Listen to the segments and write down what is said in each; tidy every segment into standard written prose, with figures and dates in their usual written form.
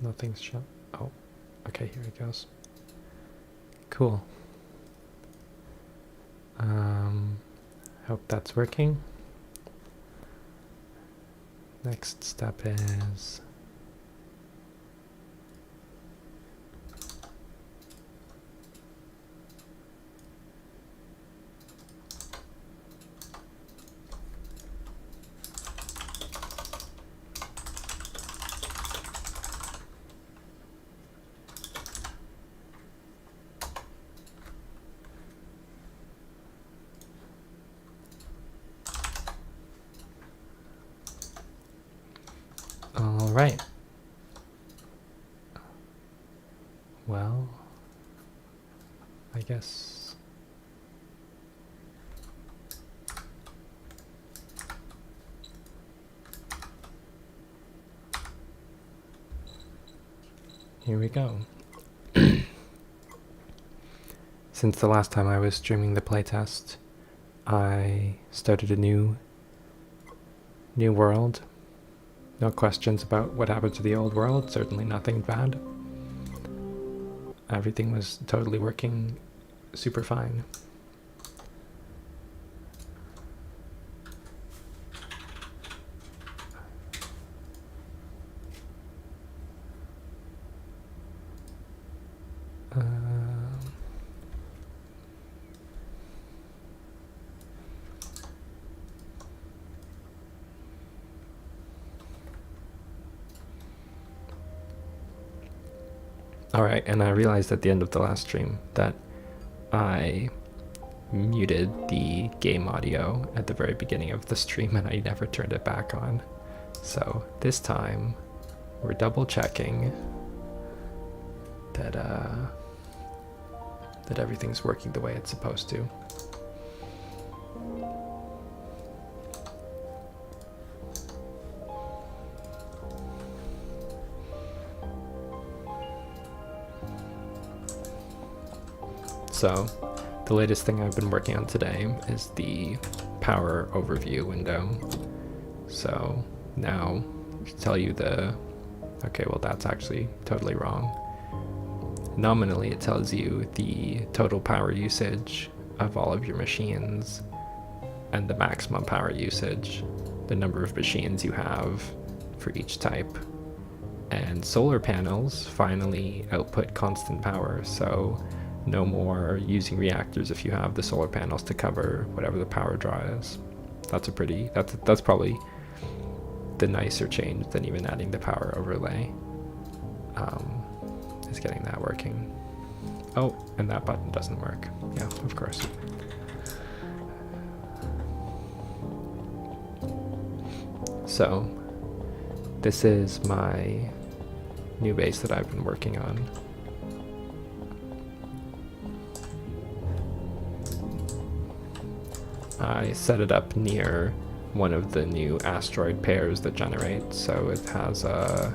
Nothing's shown. Oh, okay, here it goes. Cool. Hope that's working. Next step is all right. Well, I guess here we go. Since the last time I was streaming the playtest, I started a new world. No questions about what happened to the old world, certainly nothing bad. Everything was totally working super fine. Alright, and I realized at the end of the last stream that I muted the game audio at the very beginning of the stream and I never turned it back on. So this time we're double checking that that everything's working the way it's supposed to. So the latest thing I've been working on today is the power overview window. So now to tell you okay, well that's actually totally wrong. Nominally it tells you the total power usage of all of your machines and the maximum power usage, the number of machines you have for each type. And solar panels finally output constant power, so no more using reactors if you have the solar panels to cover whatever the power draw is. That's probably the nicer change than even adding the power overlay. Is getting that working. Oh, and that button doesn't work. Yeah, of course. So this is my new base that I've been working on. I set it up near one of the new asteroid pairs that generate, so it has a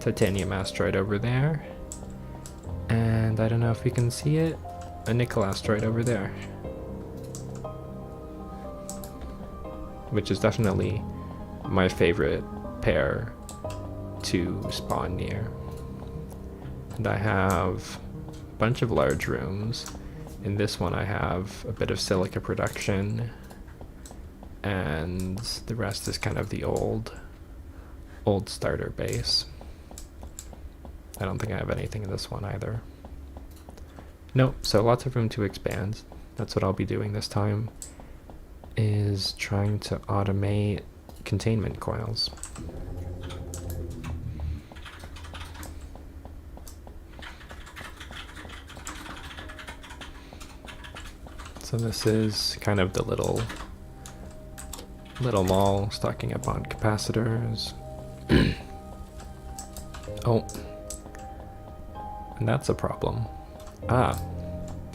titanium asteroid over there, and I don't know if you can see it, a nickel asteroid over there, which is definitely my favorite pair to spawn near. And I have a bunch of large rooms. In this one I have a bit of silica production, and the rest is kind of the old starter base. I don't think I have anything in this one either. Nope, so lots of room to expand. That's what I'll be doing this time, is trying to automate containment coils. So this is kind of the little mall stocking up on capacitors. Oh, and that's a problem. Ah,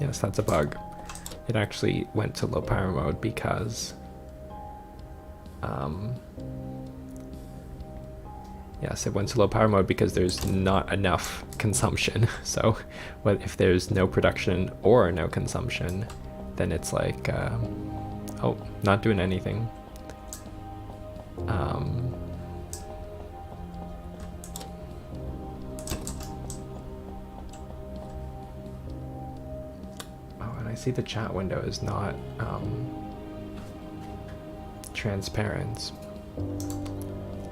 yes, that's a bug. It actually went to low power mode because yes, it went to low power mode because there's not enough consumption. So if there's no production or no consumption, then it's like, oh, not doing anything. See, the chat window is not transparent.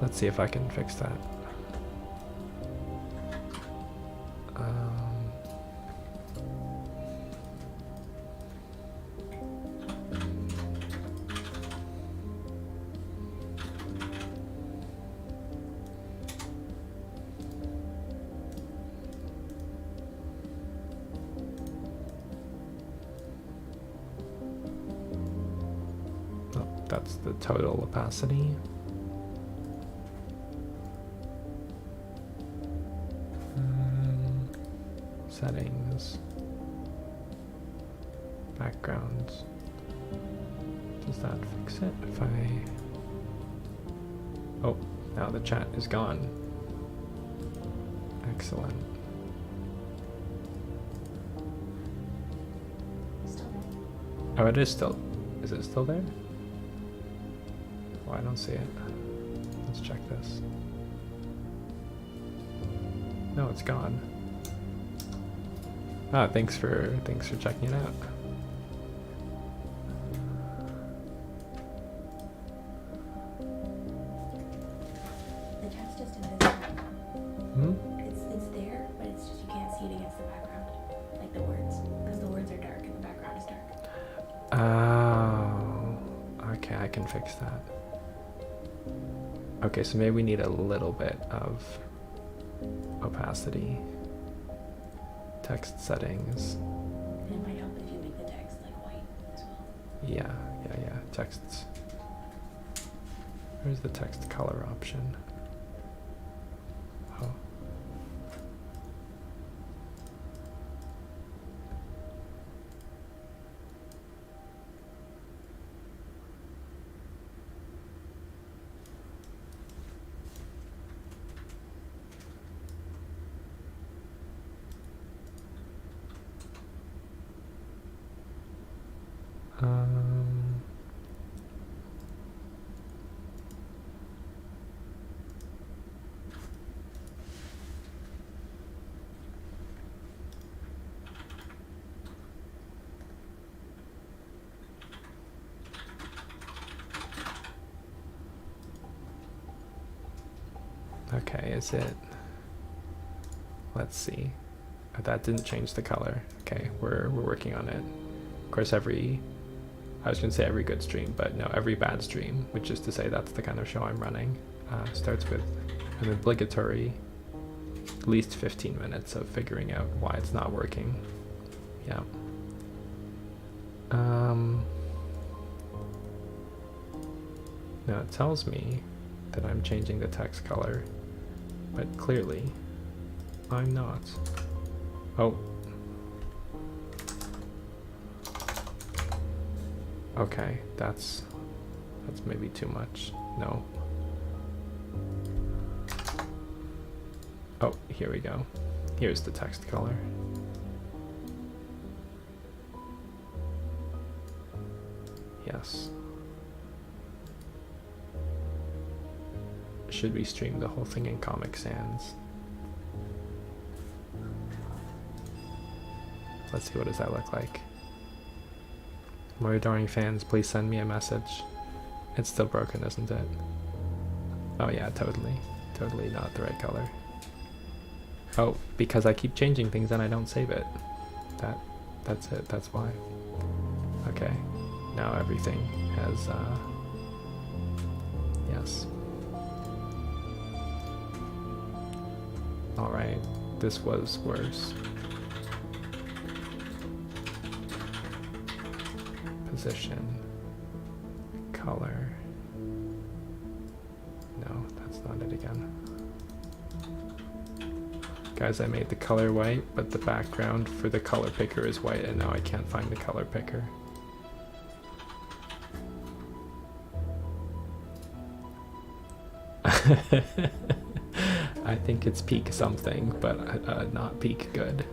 Let's see if I can fix that. That's the total opacity. Settings. Backgrounds. Does that fix it? If I... Oh, now the chat is gone. Excellent. Still there. Oh, it is still... Is it still there? Oh, I don't see it. Let's check this. No, it's gone. Ah, thanks for checking it out. The text just invisible. Hmm? It's there, but it's just you can't see it against the background, like the words, because the words are dark and the background is dark. Oh, okay, I can fix that. Okay, so maybe we need a little bit of opacity. Text settings. And it might help if you make the text like white as well. Yeah. Texts. Where's the text color option? Oh. Okay, is it? Let's see. Oh, that didn't change the color. Okay, we're working on it. Of course, I was gonna say every good stream, but no, every bad stream, which is to say that's the kind of show I'm running, starts with an obligatory at least 15 minutes of figuring out why it's not working. Yeah. Now it tells me that I'm changing the text color, but clearly I'm not. Oh. Okay, that's maybe too much. No. Oh, here we go. Here's the text color. Yes. Should we stream the whole thing in Comic Sans? Let's see, what does that look like? My adoring fans, please send me a message. It's still broken, isn't it? Oh yeah, totally. Totally not the right color. Oh, because I keep changing things and I don't save it. That's it, that's why. Okay, now everything has, yes. Alright, this was worse. Position, color. No, that's not it again. Guys, I made the color white, but the background for the color picker is white, and now I can't find the color picker. I think it's peak something, but not peak good.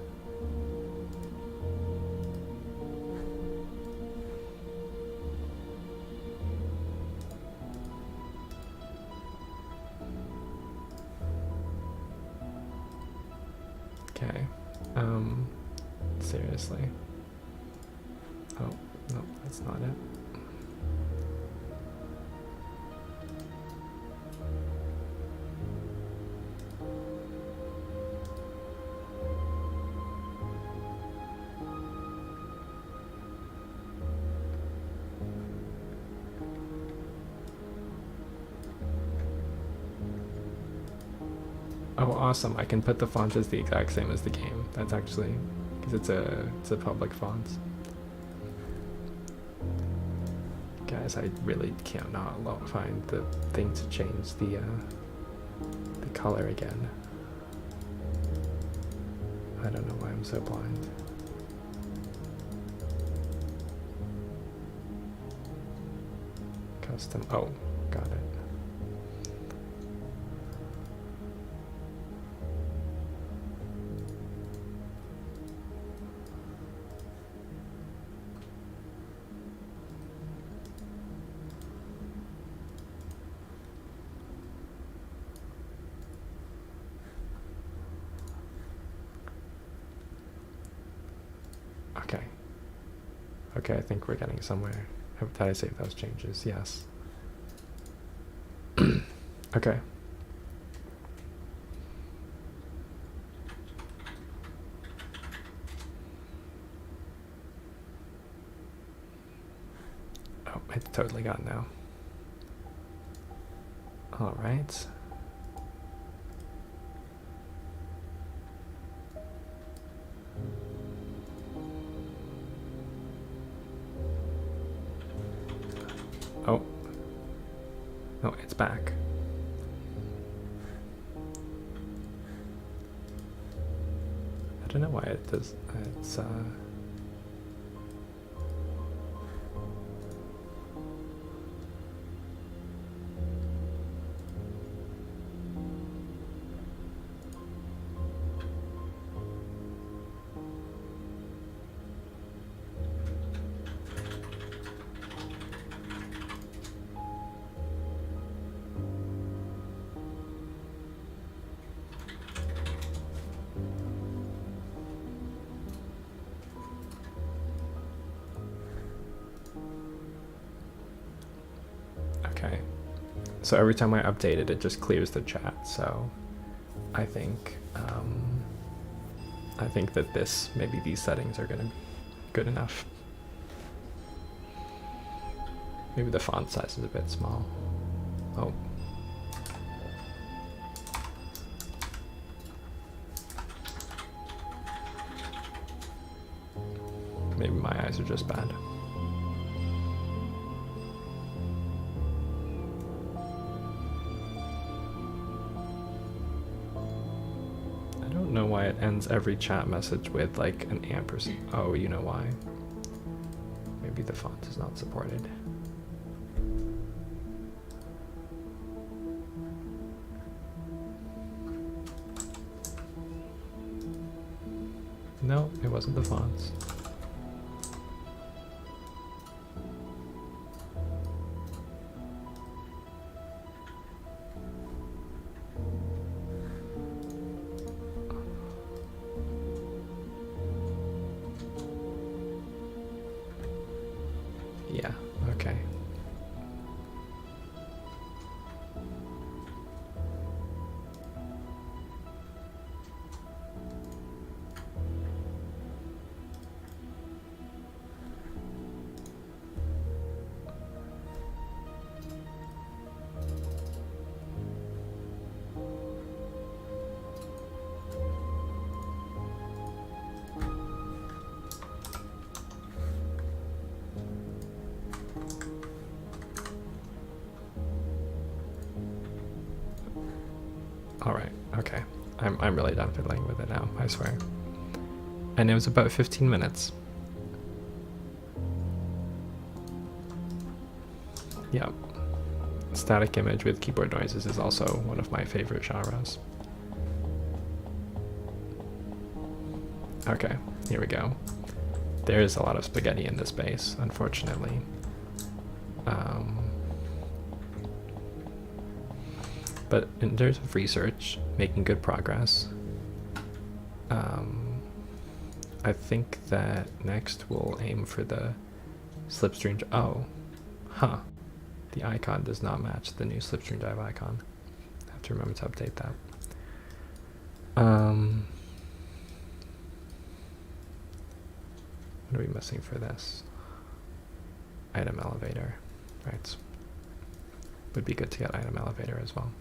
Okay, seriously. Oh, no, that's not it. Oh, awesome! I can put the font as the exact same as the game. That's actually because it's a public font. Guys, I really cannot find the thing to change the color again. I don't know why I'm so blind. Custom. Oh, got it. Okay. Okay, I think we're getting somewhere. Did I save those changes? Yes. Okay. Oh, it's totally gone now. All right. Oh. No, it's back. I don't know why it does. It's okay. So every time I update it, it just clears the chat. So I think that maybe these settings are gonna be good enough. Maybe the font size is a bit small. Oh. Maybe my eyes are just bad. I don't know why it ends every chat message with like an ampersand. Oh, you know why? Maybe the font is not supported. No, it wasn't the fonts. Yeah, okay. All right, okay. I'm really done fiddling with it now, I swear. And it was about 15 minutes. Yeah. Static image with keyboard noises is also one of my favorite genres. Okay, here we go. There is a lot of spaghetti in this base, unfortunately. But in terms of research, making good progress. I think that next we'll aim for the Slipstream. Oh, huh. The icon does not match the new Slipstream Dive icon. I have to remember to update that. What are we missing for this? Item elevator. Right. Would be good to get item elevator as well.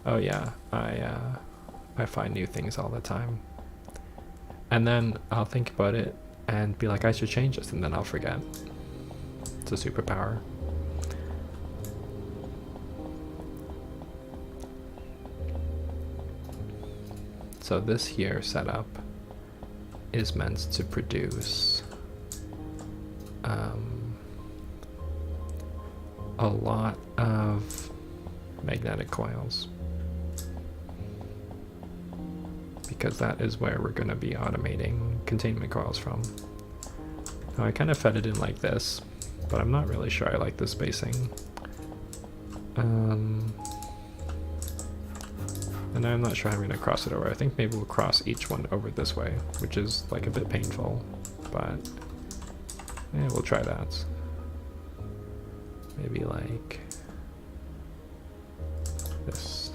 Oh yeah, I find new things all the time. And then I'll think about it and be like, I should change this, and then I'll forget. It's a superpower. So this here setup is meant to produce a lot of magnetic coils, because that is where we're going to be automating containment coils from. Now I kind of fed it in like this, but I'm not really sure I like the spacing. And I'm not sure I'm going to cross it over. I think maybe we'll cross each one over this way, which is like a bit painful, but yeah, we'll try that. Maybe like this.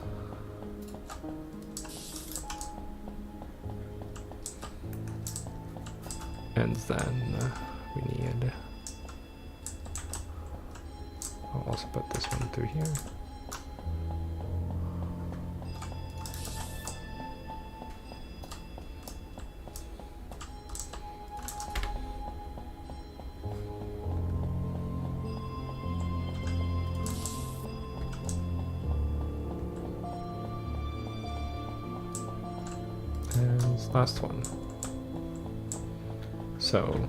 And then we need, I'll also put this one through here. And last one. So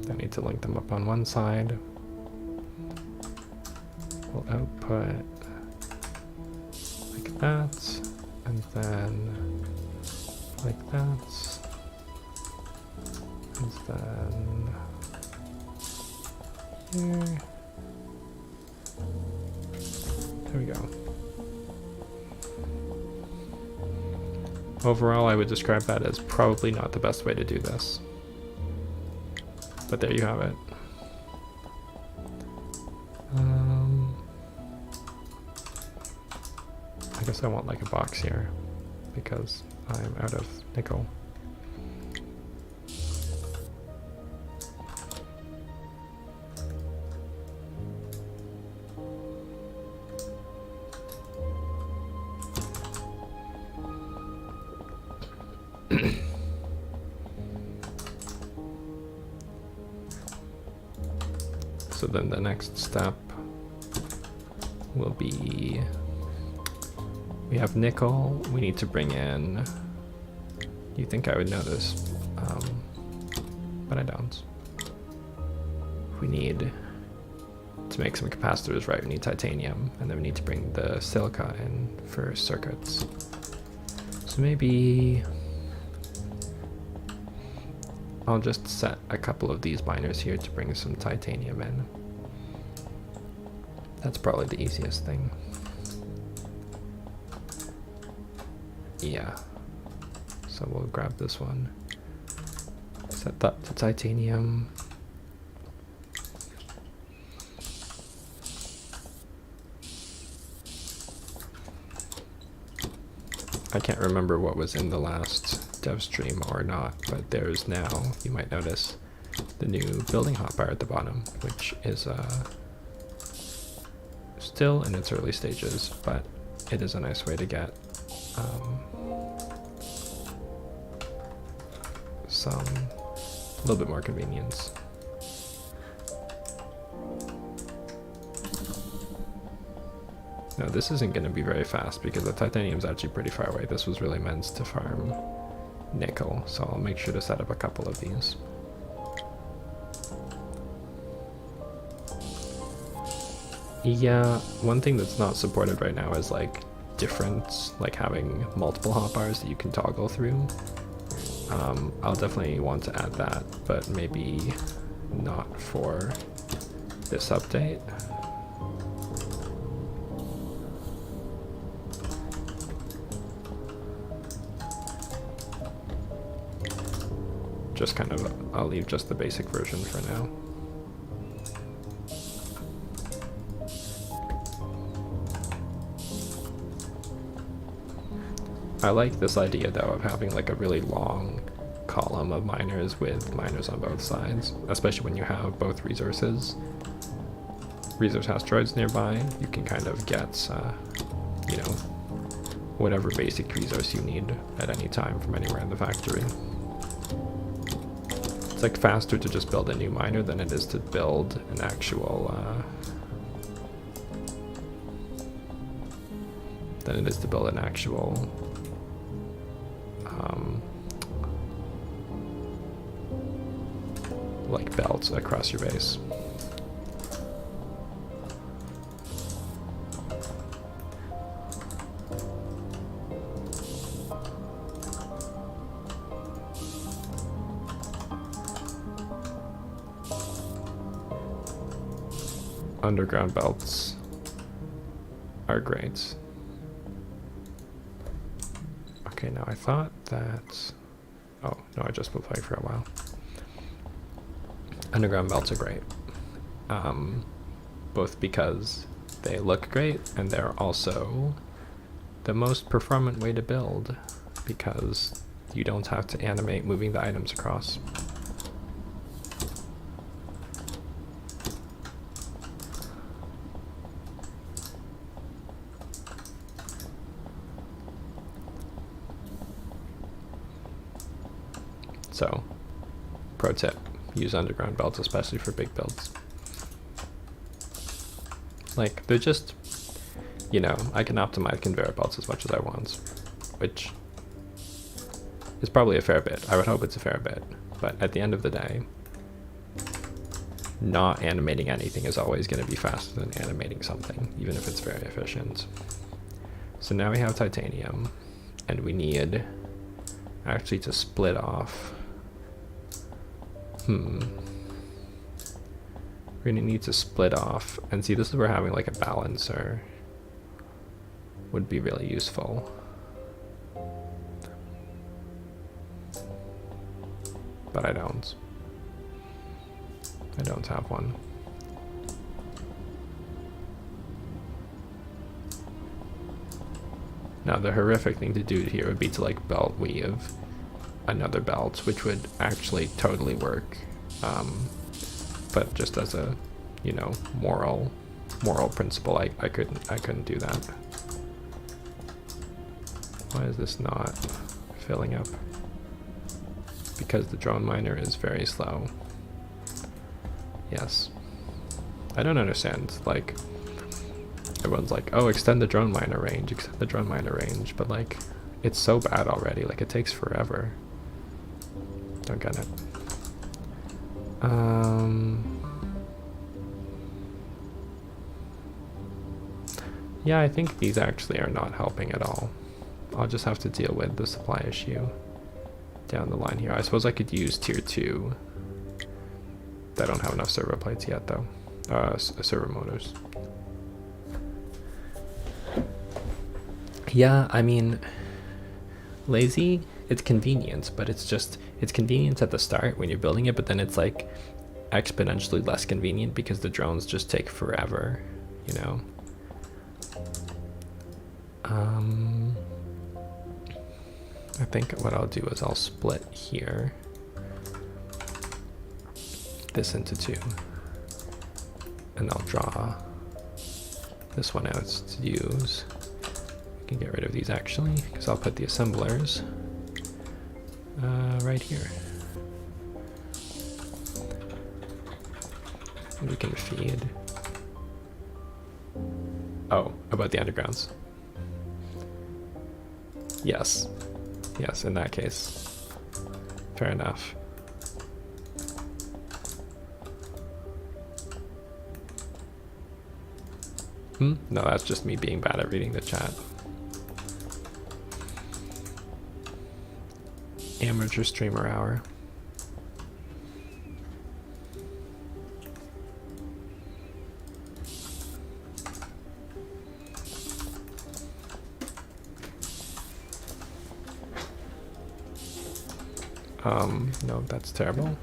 I need to link them up on one side. We'll output like that, and then like that, and then here. There we go. Overall, I would describe that as probably not the best way to do this. But there you have it. I guess I want like a box here because I'm out of nickel. So then the next step will be, we have nickel, we need to bring in, you think I would know this, but I don't. We need to make some capacitors, right? We need titanium, and then we need to bring the silica in for circuits. So maybe I'll just set a couple of these miners here to bring some titanium in. That's probably the easiest thing. Yeah. So we'll grab this one, set that to titanium. I can't remember what was in the last dev stream or not, but there's now, you might notice, the new building hotbar at the bottom, which is still in its early stages, but it is a nice way to get a little bit more convenience. No, this isn't going to be very fast because the titanium is actually pretty far away. This was really meant to farm nickel, so I'll make sure to set up a couple of these. Yeah, one thing that's not supported right now is like having multiple hotbars that you can toggle through. I'll definitely want to add that, but maybe not for this update. Just kind of, I'll leave just the basic version for now. I like this idea though of having like a really long column of miners with miners on both sides, especially when you have both resource asteroids nearby. You can kind of get, you know, whatever basic resource you need at any time from anywhere in the factory. It's like faster to just build a new miner than it is to build an actual, like belts across your base. Underground belts are great. Okay, now I thought that... Oh, no, I just been playing for a while. Underground belts are great. Both because they look great and they're also the most performant way to build because you don't have to animate moving the items across. So, pro tip, use underground belts, especially for big builds. Like, they're just, you know, I can optimize conveyor belts as much as I want, which is probably a fair bit. I would hope it's a fair bit, but at the end of the day, not animating anything is always going to be faster than animating something, even if it's very efficient. So now we have titanium, and we need actually to split off. We're gonna need to split off, and see, this is where having like a balancer would be really useful. But I don't have one. Now the horrific thing to do here would be to like belt weave another belt, which would actually totally work, but just as a, you know, moral principle, I couldn't do that. Why is this not filling up? Because the drone miner is very slow. Yes, I don't understand, like, everyone's like, oh, extend the drone miner range, but like, it's so bad already, like it takes forever. Don't get it. Yeah, I think these actually are not helping at all. I'll just have to deal with the supply issue down the line here. I suppose I could use tier 2. I don't have enough servo plates yet though. Servo motors. Yeah, I mean, lazy, it's convenient, but it's convenient at the start when you're building it, but then it's like exponentially less convenient because the drones just take forever, you know? I think what I'll do is I'll split here, this into 2, and I'll draw this one out to use. I can get rid of these actually, because I'll put the assemblers right here. And we can feed. Oh, about the undergrounds. Yes. Yes, in that case. Fair enough. No, that's just me being bad at reading the chat. Amateur streamer hour. No, that's terrible.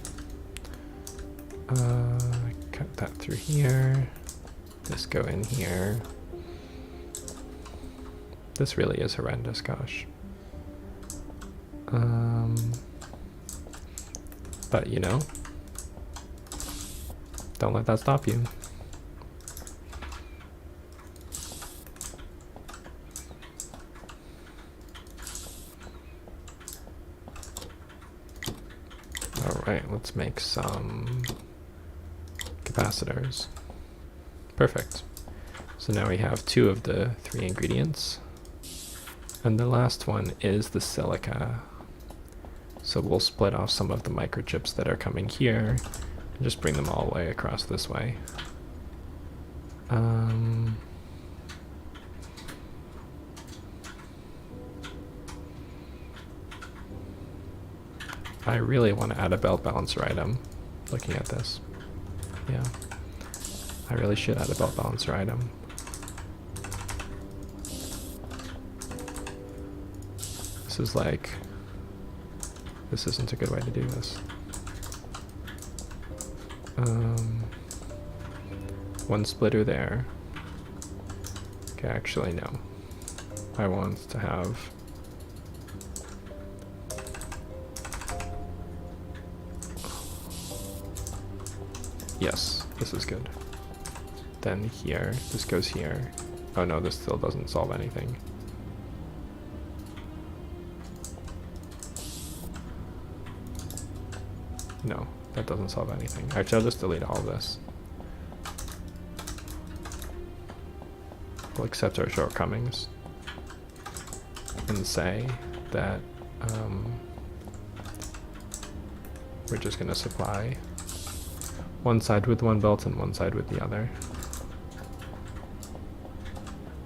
Cut that through here. This go in here. This really is horrendous, gosh. But you know, don't let that stop you. Alright, let's make some capacitors. Perfect. So now we have 2 of the 3 ingredients. And the last one is the silica. So we'll split off some of the microchips that are coming here and just bring them all the way across this way. I really want to add a belt balancer item, looking at this. Yeah, I really should add a belt balancer item. This is like, this isn't a good way to do this. One splitter there. Okay, actually no. I want to have yes, this is good. Then here, this goes here. Oh no, this still doesn't solve anything. No, that doesn't solve anything. Actually, I'll just delete all of this. We'll accept our shortcomings and say that we're just going to supply one side with one belt and one side with the other.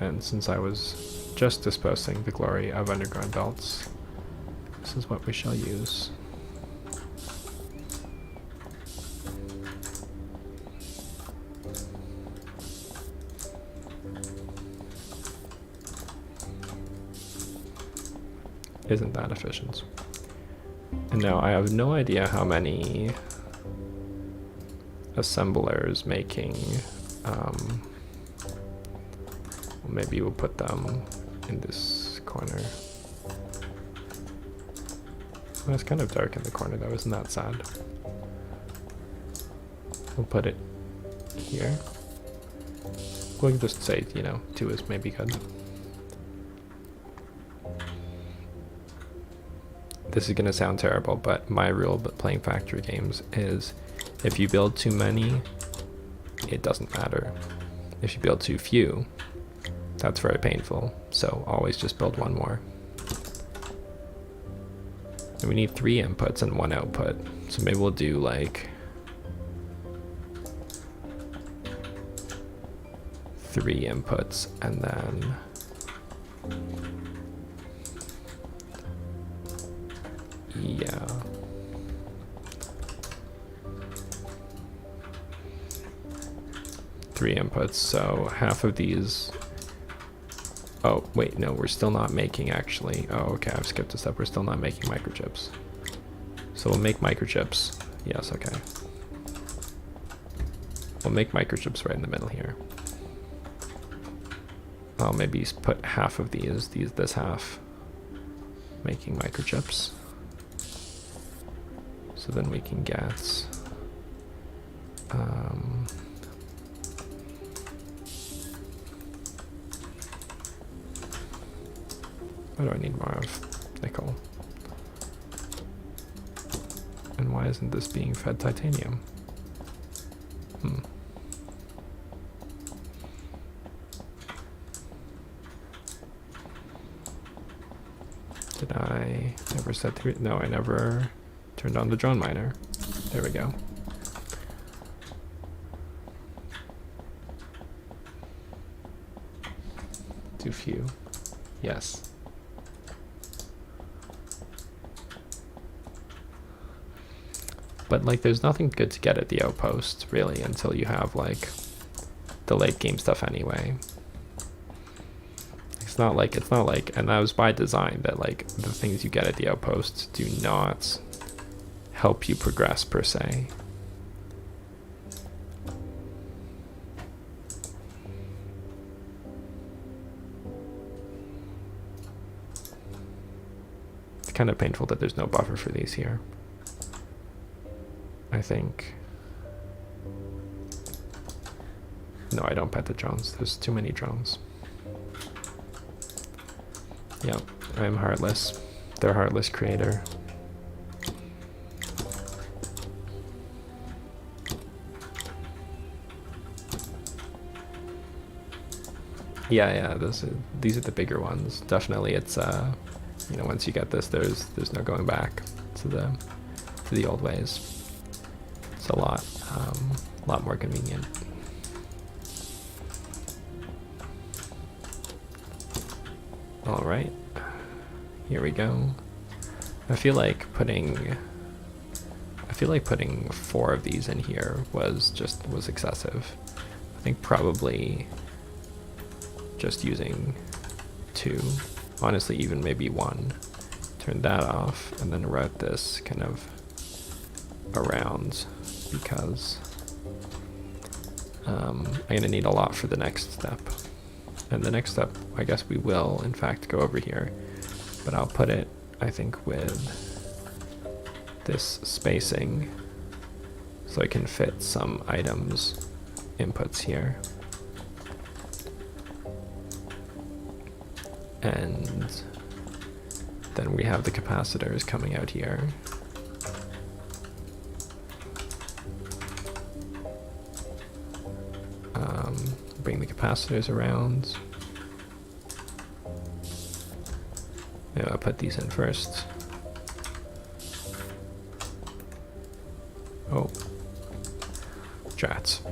And since I was just disposing the glory of underground belts, this is what we shall use. Isn't that efficient? And now I have no idea how many assemblers making, maybe we'll put them in this corner. Well, it's kind of dark in the corner though, isn't that sad? We'll put it here. We'll just say, you know, 2 is maybe good. This is going to sound terrible, but my rule about playing factory games is if you build too many, it doesn't matter. If you build too few, that's very painful. So always just build one more. And we need 3 inputs and 1 output. So maybe we'll do like 3 inputs and then yeah. Three inputs, so half of these. Oh, wait, no, we're still not making actually. Oh, okay, I've skipped a step. We're still not making microchips. So we'll make microchips. Yes, okay. We'll make microchips right in the middle here. I'll maybe put half of this half, making microchips. So then we can get why do I need more of nickel? And why isn't this being fed titanium? Did I never set through? No, I never turned on the drone miner. There we go. Too few. Yes. But like there's nothing good to get at the outpost really until you have like the late game stuff anyway. It's not like, and that was by design that like the things you get at the outpost do not help you progress per se. It's kind of painful that there's no buffer for these here. I think. No, I don't pet the drones. There's too many drones. Yep, I'm Heartless. They're Heartless creator. Yeah, these are the bigger ones. Definitely, it's you know, once you get this, there's no going back to the old ways. It's a lot more convenient. All right, here we go. I feel like putting 4 of these in here was excessive. I think probably just using 2, honestly even maybe 1. Turn that off and then route this kind of around, because I'm gonna need a lot for the next step. And the next step, I guess we will in fact go over here, but I'll put it, I think, with this spacing so I can fit some items inputs here. And then we have the capacitors coming out here. Bring the capacitors around. Yeah, I'll put these in first. Oh, drats.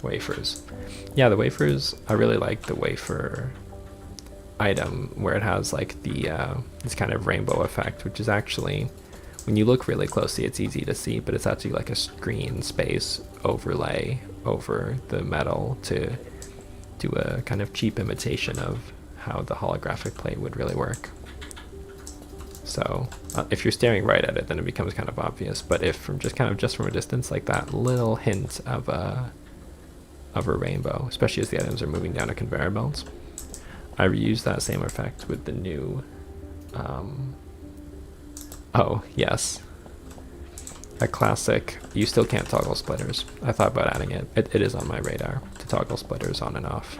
Wafers. Yeah, the wafers, I really like the wafer item where it has like the this kind of rainbow effect, which is actually, when you look really closely, it's easy to see, but it's actually like a screen space overlay over the metal to do a kind of cheap imitation of how the holographic plate would really work. So if you're staring right at it, then it becomes kind of obvious, but if from just from a distance, like that little hint of a rainbow, especially as the items are moving down a conveyor belt. I reused that same effect with the new, oh yes, a classic, you still can't toggle splitters. I thought about adding it. It is on my radar to toggle splitters on and off.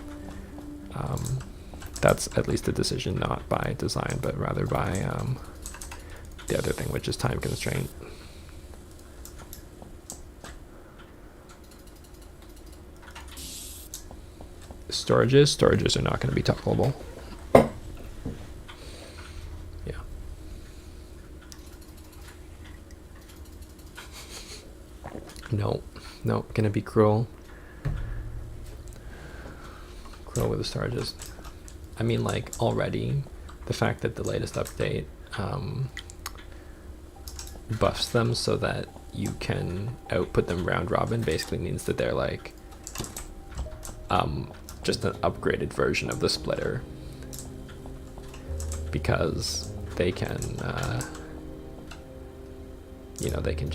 That's at least a decision not by design, but rather by the other thing, which is time constraint. Storages are not going to be toggleable. Yeah. No, gonna be cruel. Cruel with the storages. I mean, like, already, the fact that the latest update buffs them so that you can output them round robin basically means that they're like just an upgraded version of the splitter, because they can you know, you can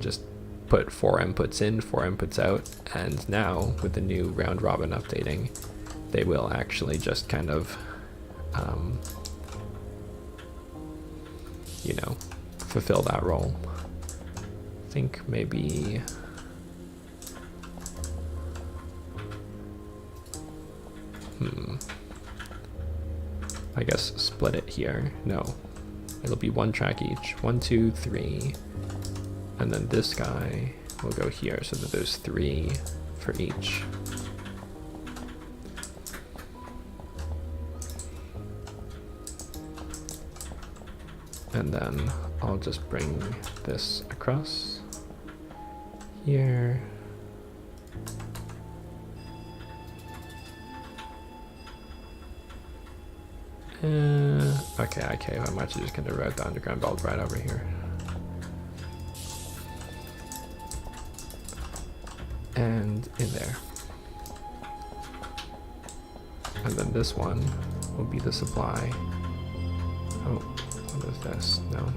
just put 4 inputs in, 4 inputs out, and now with the new round robin updating, they will actually just kind of you know, fulfill that role. I think maybe I guess split it here. No, it'll be 1 track each. 1, 2, 3, and then this guy will go here so that there's 3 for each. And then I'll just bring this across here. Okay, I cave. I'm actually just gonna route the underground belt right over here. And in there. And then this one will be the supply. Oh, what is this? No.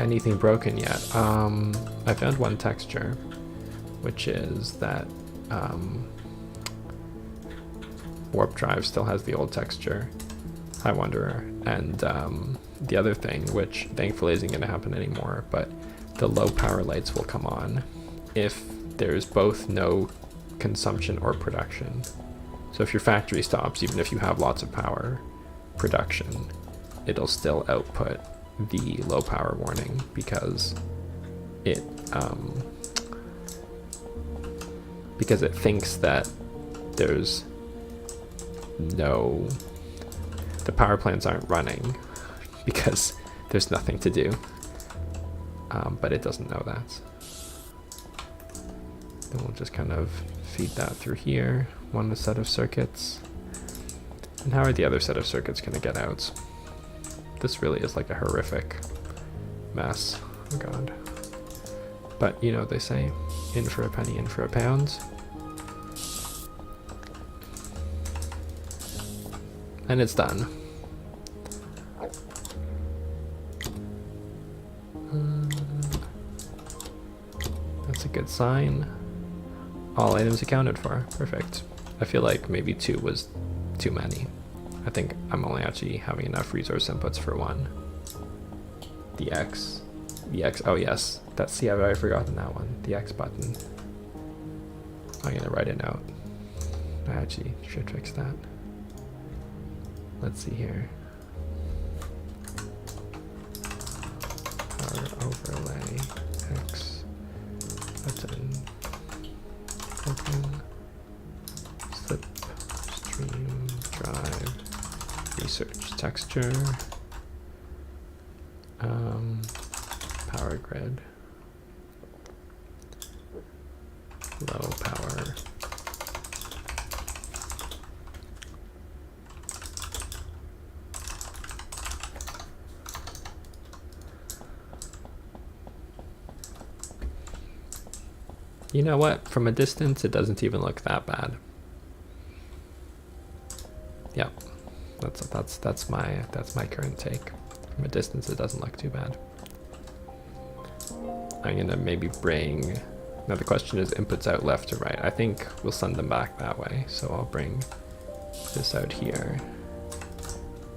Anything broken yet? I found one texture, which is that warp drive still has the old texture, High Wanderer, and the other thing, which thankfully isn't going to happen anymore, but the low power lights will come on if there's both no consumption or production. So if your factory stops, even if you have lots of power production, it'll still output the low power warning because it thinks that there's the power plants aren't running because there's nothing to do, but it doesn't know that. Then we'll just kind of feed that through here, one set of circuits. And how are the other set of circuits going to get out? This really is like a horrific mess. Oh god. But you know what they say, in for a penny, in for a pound. And it's done. That's a good sign. All items accounted for. Perfect. I feel like maybe 2 was too many. I think I'm only actually having enough resource inputs for 1. The X. Oh yes. See, I've already forgotten that one. The X button. I'm gonna write it out. I actually should fix that. Let's see here. Power overlay X button. Open. Slip stream drive. Research texture. Power grid. Low power. You know what? From a distance, it doesn't even look that bad. Yeah, that's my current take. From a distance, it doesn't look too bad. I'm gonna maybe bring. Now the question is inputs out left or right. I think we'll send them back that way. So I'll bring this out here,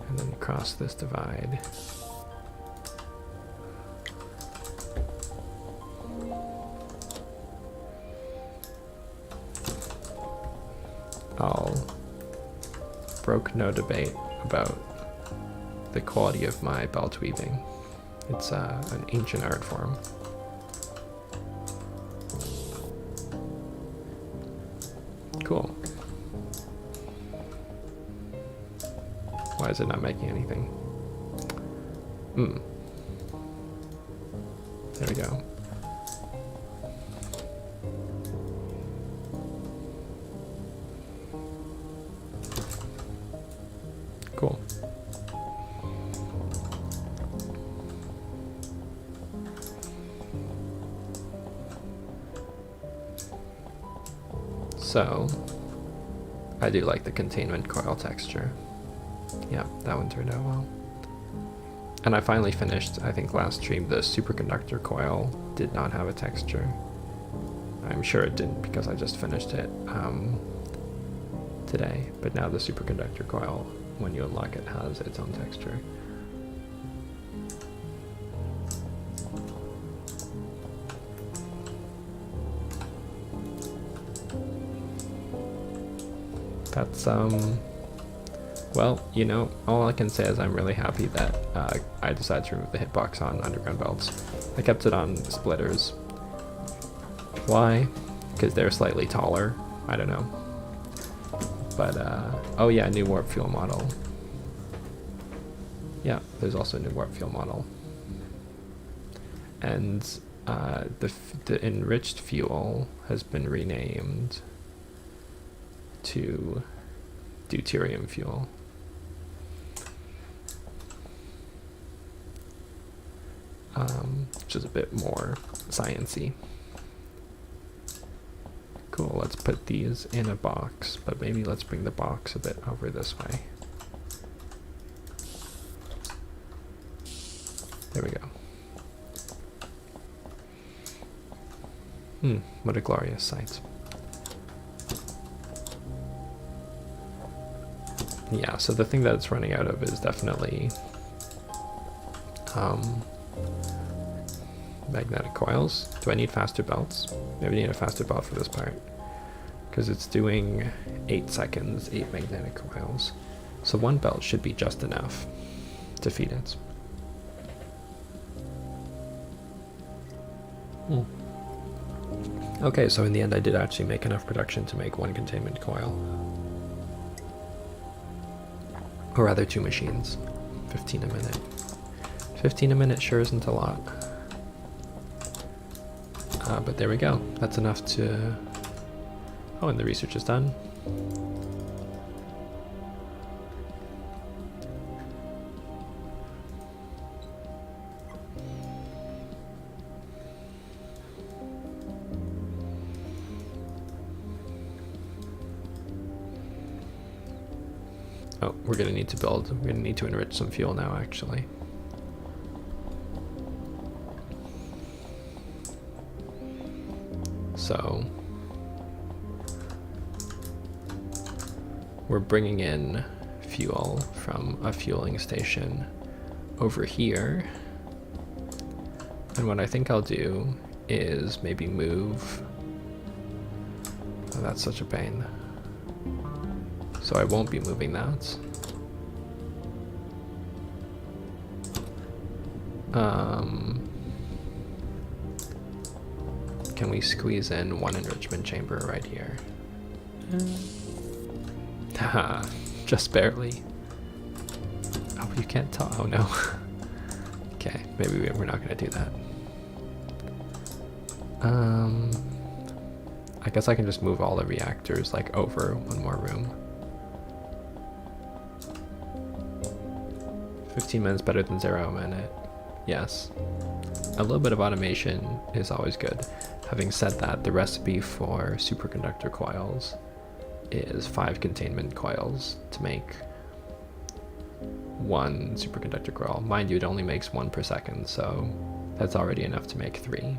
and then cross this divide. Broke no debate about the quality of my belt weaving. It's an ancient art form. Cool. Why is it not making anything? There we go. Cool. So, I do like the containment coil texture. Yeah, that one turned out well. And I finally finished, I think last stream, the superconductor coil did not have a texture. I'm sure it didn't because I just finished it today. But now the superconductor coil, when you unlock it, has its own texture. That's well, you know, all I can say is I'm really happy that I decided to remove the hitbox on underground belts. I kept it on splitters. Why? Because they're slightly taller. I don't know. But oh yeah, new warp fuel model. Yeah, there's also a new warp fuel model. And the enriched fuel has been renamed to deuterium fuel. Which is a bit more sciencey. Cool, let's put these in a box, but maybe let's bring the box a bit over this way. There we go. What a glorious sight. Yeah, so the thing that it's running out of is definitely magnetic coils. Do I need faster belts? Maybe I need a faster belt for this part. Because it's doing 8 seconds, 8 magnetic coils. So one belt should be just enough to feed it. Okay, so in the end I did actually make enough production to make 1 containment coil. Or rather 2 machines. 15 a minute. 15 a minute sure isn't a lot. But there we go. That's enough to... Oh, and the research is done. Oh, we're gonna need to build. We're gonna need to enrich some fuel now, actually. So we're bringing in fuel from a fueling station over here. And what I think I'll do is maybe move. Oh, that's such a pain. So I won't be moving that. Can we squeeze in 1 enrichment chamber right here? Haha, just barely. Oh, you can't tell. Oh no. Okay, maybe we're not gonna do that. I guess I can just move all the reactors like over 1 more room. 15 minutes better than 0 a minute. Yes. A little bit of automation is always good. Having said that, the recipe for superconductor coils is 5 containment coils to make 1 superconductor coil. Mind you, it only makes 1 per second, so that's already enough to make 3.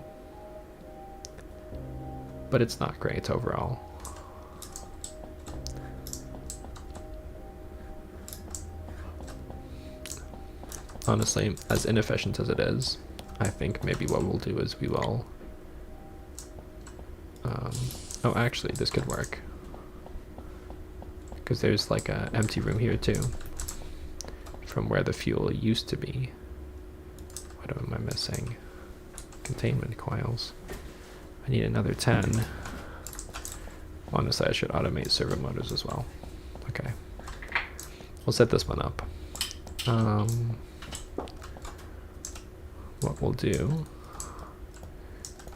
But it's not great overall. Honestly, as inefficient as it is, I think maybe what we'll do is we will... oh, actually, this could work. Because there's like an empty room here too, from where the fuel used to be. What am I missing? Containment coils. I need another 10. Honestly, I should automate servo motors as well. Okay. We'll set this one up. What we'll do,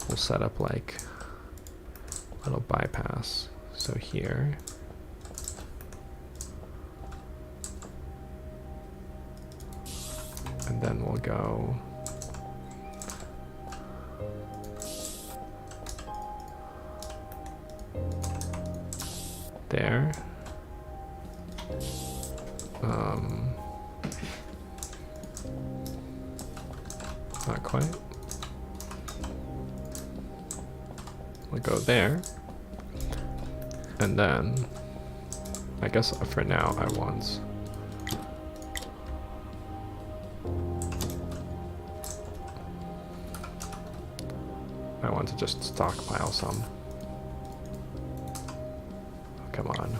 we'll set up like a little bypass. So here, and then we'll go there. Not quite. We'll go there. And then, I guess for now I want to just stockpile some. Oh, come on.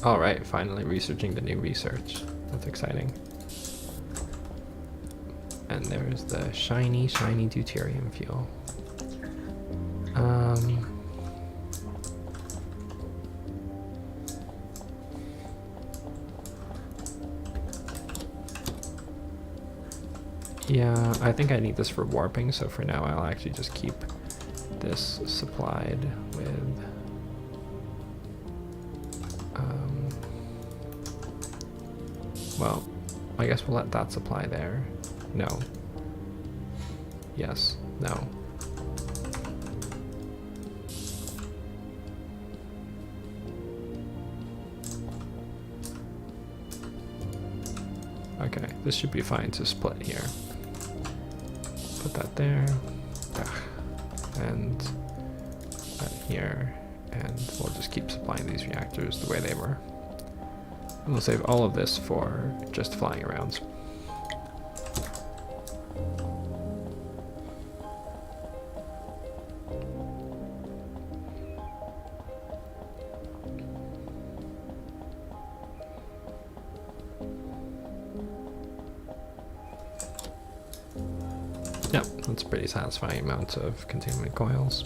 Alright, finally researching the new research. That's exciting. And there's the shiny, shiny deuterium fuel. Yeah, I think I need this for warping, so for now I'll actually just keep this supplied with well, I guess we'll let that supply there. No. Yes. No. Okay, this should be fine to split here. Put that there. And that here. And we'll just keep supplying these reactors the way they were. And we'll save all of this for just flying around. Yep, that's a pretty satisfying amount of containment coils.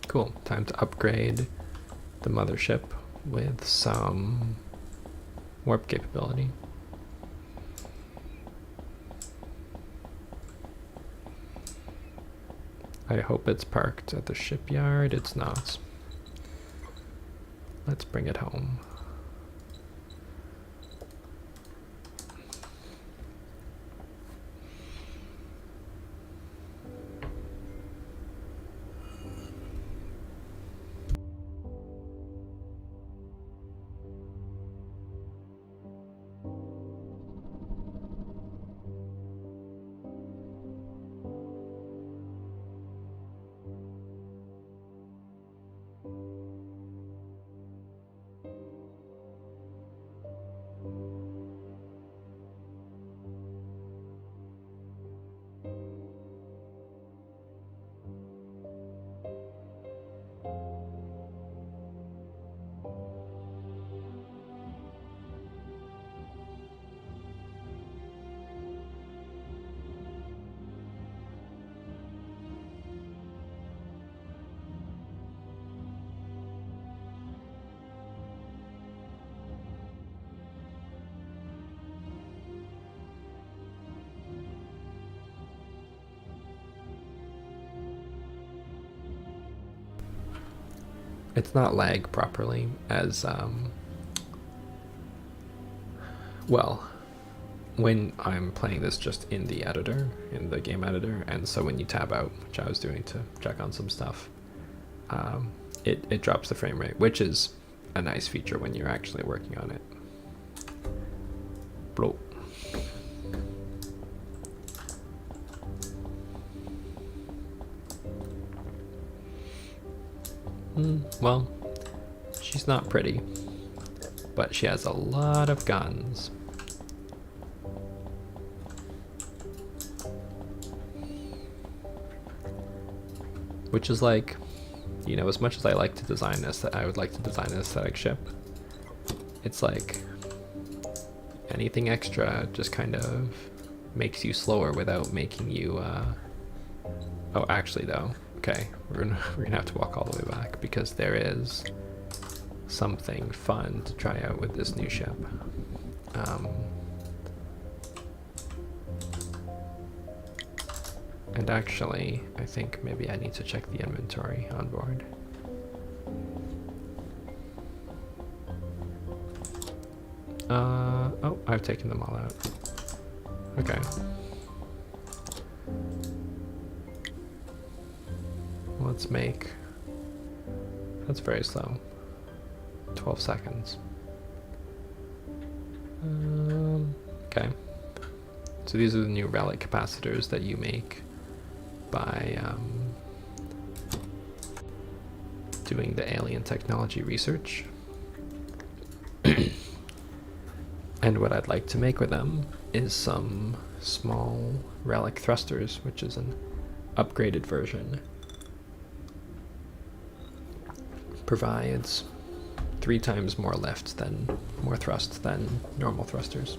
Cool, time to upgrade the mothership with some warp capability. I hope it's parked at the shipyard. It's not. Let's bring it home. It's not lag properly as well, when I'm playing this just in the editor, in the game editor, and so when you tab out, which I was doing to check on some stuff, it drops the frame rate, which is a nice feature when you're actually working on it. Bro. Well, she's not pretty, but she has a lot of guns. Which is like, you know, as much as I like to design this, I would like to design an aesthetic ship. It's like anything extra just kind of makes you slower without making you, oh, actually though, okay, we're gonna have to walk all the way back because there is something fun to try out with this new ship. And actually, I think maybe I need to check the inventory on board. Oh, I've taken them all out. Okay. Let's make, that's very slow, 12 seconds. Okay, so these are the new relic capacitors that you make by doing the alien technology research. And what I'd like to make with them is some small relic thrusters, which is an upgraded version. Provides 3 times more lift than, more thrust than normal thrusters.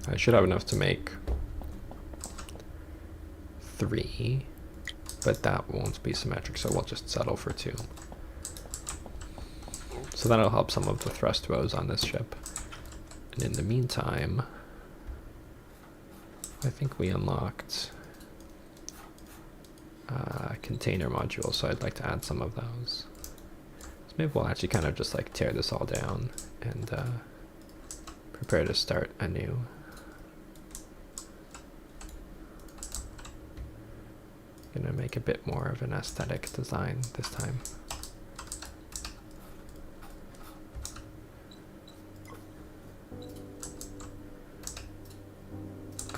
I should have enough to make 3, but that won't be symmetric, so we'll just settle for 2. So that'll help some of the thrust woes on this ship. And in the meantime, I think we unlocked container modules, so I'd like to add some of those. So maybe we'll actually kind of just like tear this all down and prepare to start anew. Gonna make a bit more of an aesthetic design this time.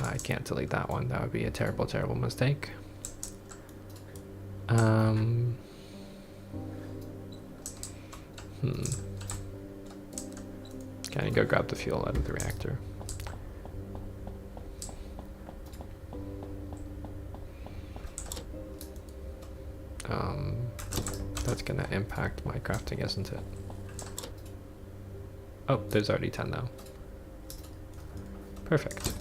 I can't delete that one. That would be a terrible, terrible mistake. Can I go grab the fuel out of the reactor? That's gonna impact my crafting, isn't it? Oh, there's already 10 now. Perfect.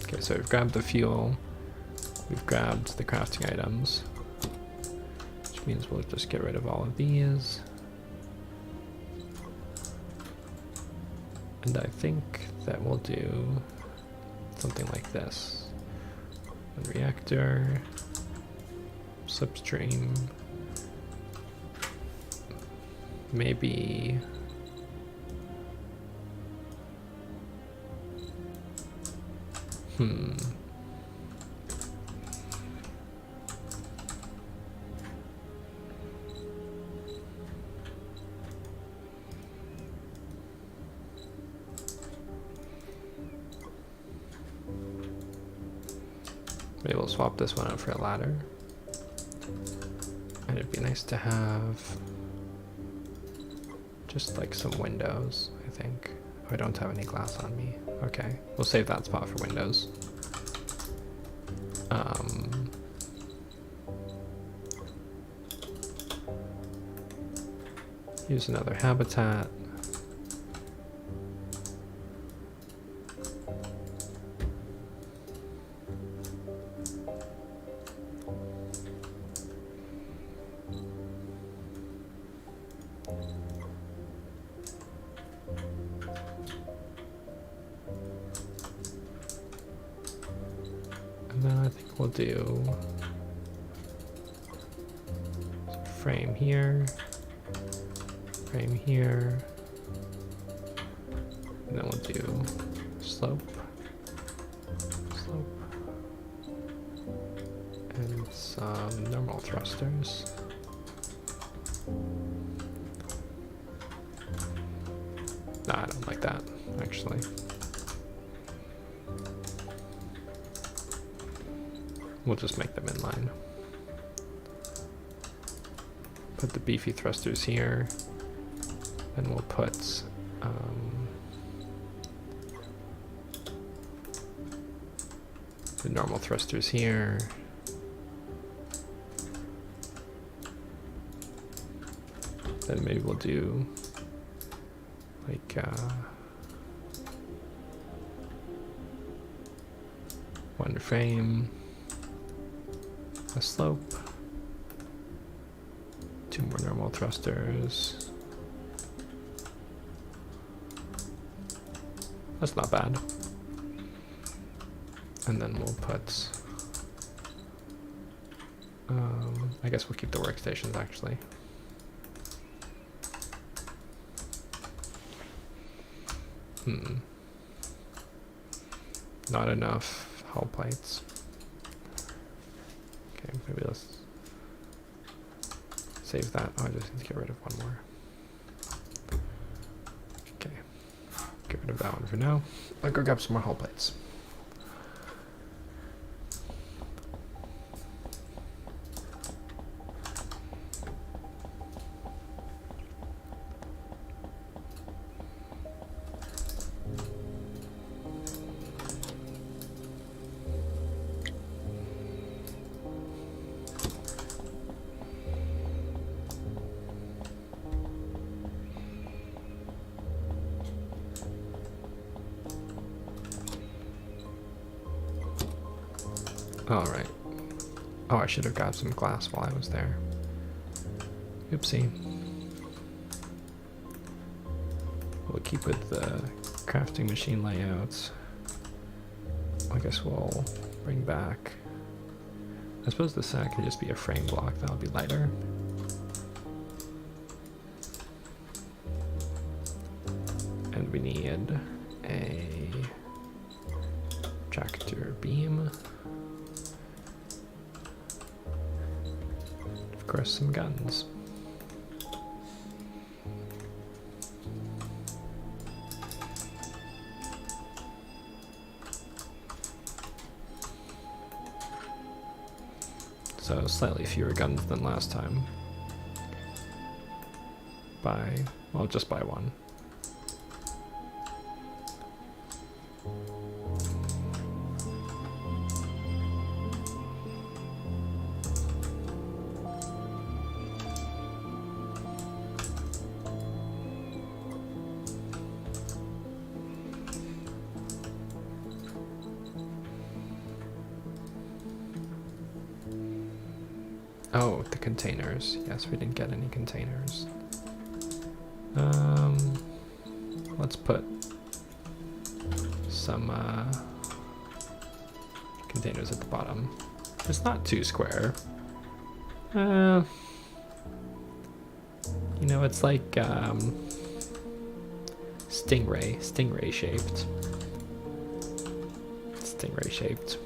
Okay, so we've grabbed the fuel, we've grabbed the crafting items, which means we'll just get rid of all of these. And I think that we'll do something like this. A reactor, slipstream, maybe maybe we'll swap this one out for a ladder. And it'd be nice to have just like some windows, I think. Oh, I don't have any glass on me. Okay, we'll save that spot for windows. Use another habitat. And then I think we'll do frame here, frame here, and then we'll do slope, slope, and some normal thrusters. Nah, I don't like that, actually. We'll just make them inline. Put the beefy thrusters here, and we'll put the normal thrusters here. Then maybe we'll do like one frame, a slope, 2 more normal thrusters. That's not bad. And then we'll put, I guess we'll keep the workstations actually. Not enough hull plates. Okay, maybe let's save that. Oh, I just need to get rid of one more. Okay, get rid of that one for now. I'll go grab some more hull plates. Alright. Oh, I should have got some glass while I was there. Oopsie. We'll keep with the crafting machine layouts. I guess we'll bring back... I suppose the sack could just be a frame block, that'll be lighter. And we need a tractor beam. Of course, some guns. So slightly fewer guns than last time. Well, just by one. Oh, the containers. Yes, we didn't get any containers. Let's put some containers at the bottom. It's not too square. You know, it's like stingray shaped. Stingray shaped.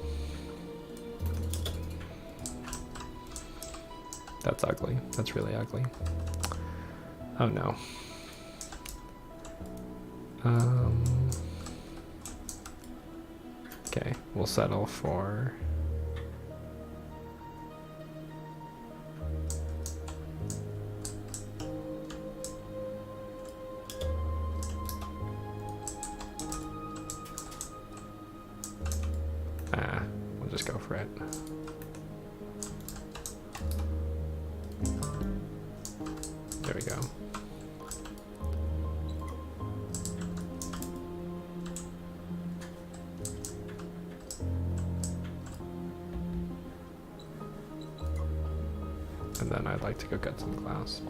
That's ugly. That's really ugly. Oh no. Okay, we'll settle for... we'll just go for it. There we go. And then I'd like to go get some glass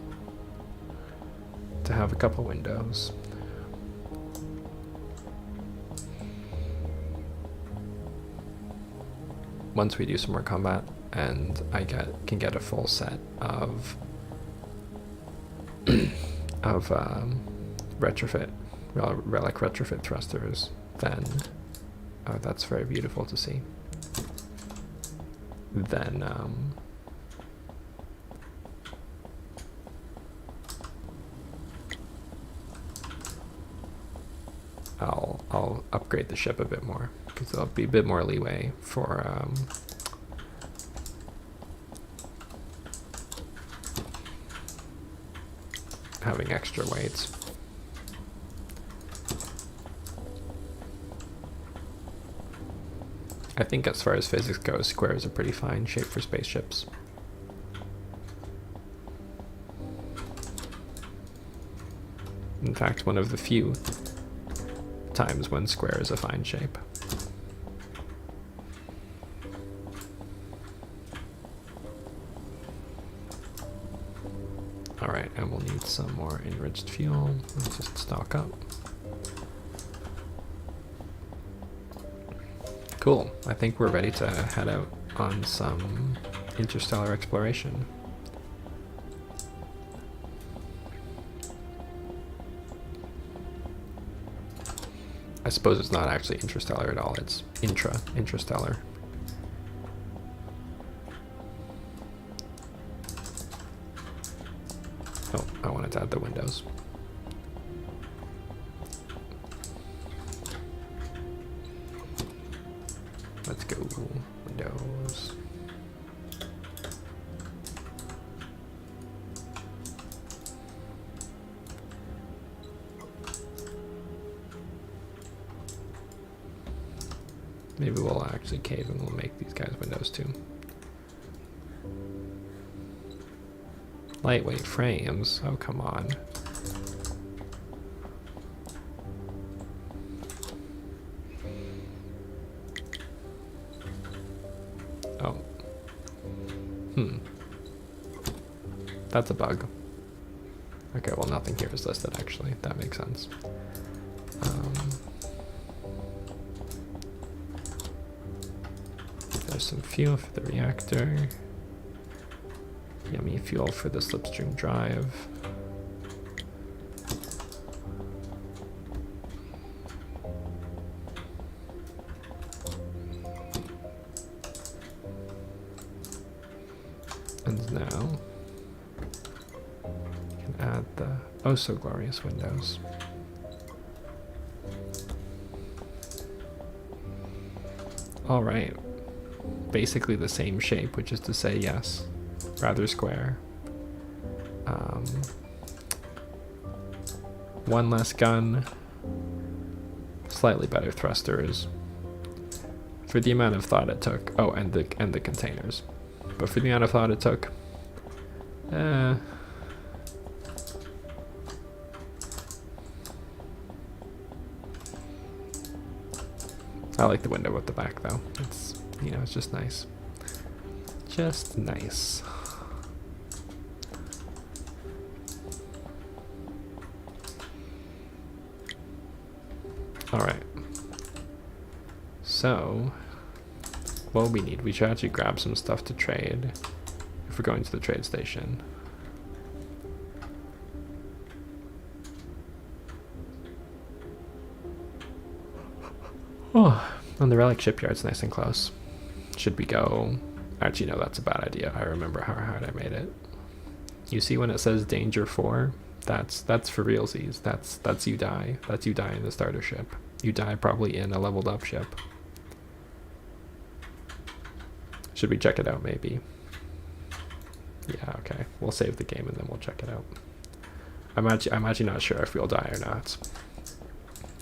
to have a couple windows. Once we do some more combat and I can get a full set of retrofit relic retrofit thrusters, then that's very beautiful to see. Then I'll upgrade the ship a bit more because there'll be a bit more leeway for having extra weights. I think as far as physics goes, square is a pretty fine shape for spaceships. In fact, one of the few times when square is a fine shape. Alright, and we'll need some more enriched fuel. Let's just stock up. Cool. I think we're ready to head out on some interstellar exploration. I suppose it's not actually interstellar at all, it's intrastellar. Oh, I wanted to add the windows. Let's go, windows. Maybe we'll actually cave and we'll make these guys windows too. Lightweight frames, oh come on. Oh. That's a bug. Okay, well, nothing here is listed, actually. That makes sense. There's some fuel for the reactor. Yummy fuel for the slipstream drive. And now you can add the oh so glorious windows. All right, basically the same shape, which is to say, yes, rather square. One less gun, slightly better thrusters. For the amount of thought it took, oh, and the containers. But for the amount of thought it took, I like the window at the back though. It's, you know, it's just nice. Just nice. All right. So, what we need, we should actually grab some stuff to trade if we're going to the trade station. Oh, and the relic shipyard's nice and close. Should we go? Actually, no, that's a bad idea. I remember how hard I made it. You see when it says danger 4? That's for realsies. That's you die. That's you die in the starter ship. You die probably in a leveled up ship. Should we check it out maybe? Yeah, okay. We'll save the game and then we'll check it out. I'm actually not sure if we'll die or not.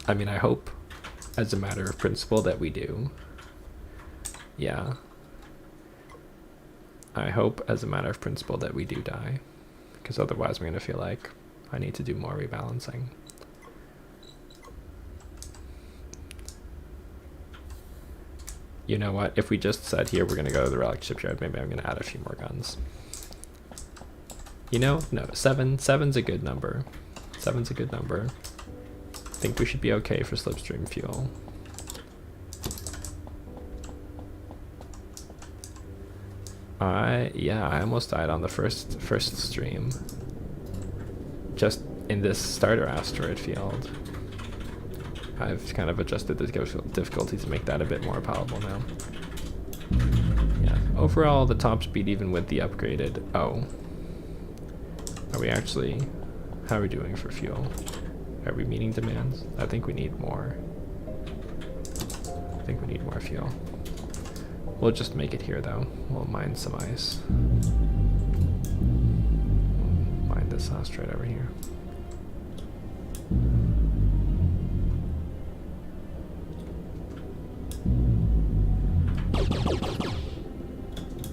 I mean, I hope as a matter of principle that we do. Yeah. I hope as a matter of principle that we do die. Because otherwise I'm going to feel like I need to do more rebalancing. You know what? If we just said here we're going to go to the relic shipyard, maybe I'm going to add a few more guns. You know? No, 7's a good number. 7's a good number. I think we should be okay for slipstream fuel. Yeah, I almost died on the first stream. Just in this starter asteroid field. I've kind of adjusted the difficulty to make that a bit more palatable now. Yeah, overall the top speed even with the upgraded, oh. Are we actually, how are we doing for fuel? Are we meeting demands? I think we need more. I think we need more fuel. We'll just make it here though. We'll mine some ice. Mine this asteroid over here.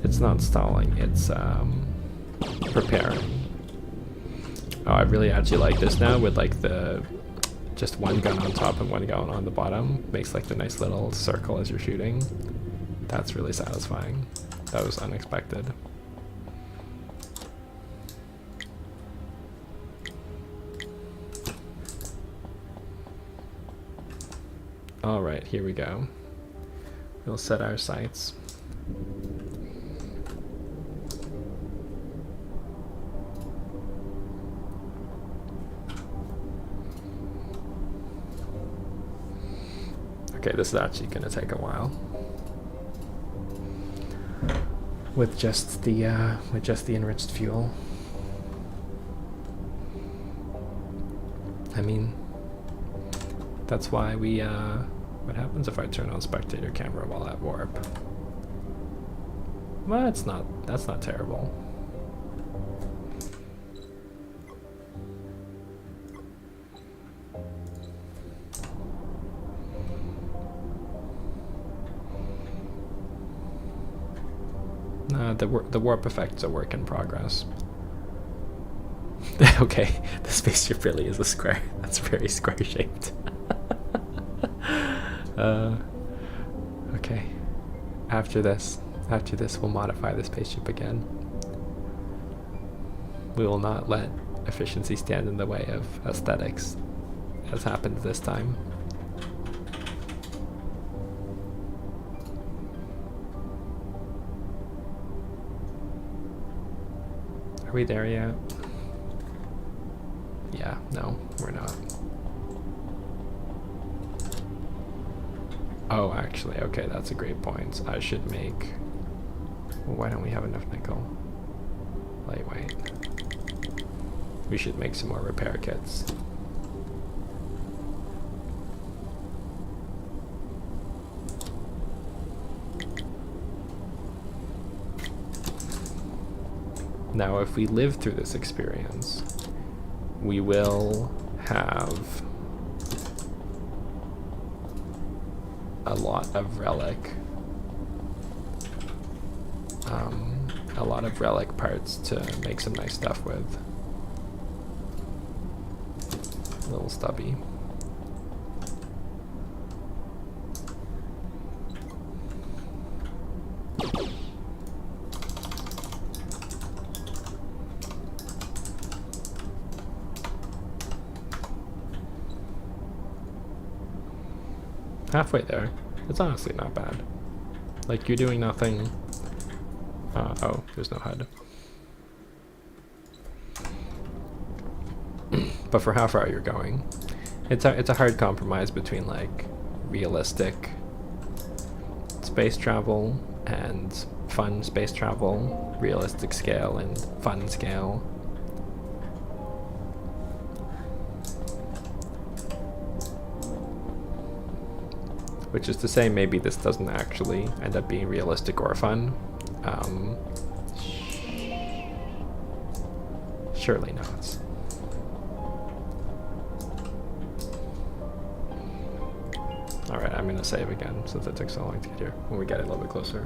It's not stalling, it's preparing. Oh, I really actually like this now with like the just one gun on top and one gun on the bottom. Makes like the nice little circle as you're shooting. That's really satisfying. That was unexpected. All right, here we go. We'll set our sights. Okay, this is actually going to take a while. With just the enriched fuel. I mean, that's why we what happens if I turn on spectator camera while at warp? Well, that's not terrible. The warp effect's a work in progress. Okay, the spaceship really is a square. That's very square shaped. Okay, after this After this, we'll modify the spaceship again. We will not let efficiency stand in the way of aesthetics, as happened this time. Are we there yet? Yeah, no, we're not. Oh, actually, okay, that's a great point. I should make... Well, why don't we have enough nickel? Lightweight. We should make some more repair kits. Now, if we live through this experience, we will have a lot of relic parts to make some nice stuff with. A little stubby. Halfway there. It's honestly not bad. Like, you're doing nothing. Oh, there's no HUD. But for how far you're going, it's a hard compromise between like realistic space travel and fun space travel, realistic scale and fun scale. Which is to say, maybe this doesn't actually end up being realistic or fun. Surely not. Alright, I'm gonna save again since it took so long to get here when we get a little bit closer.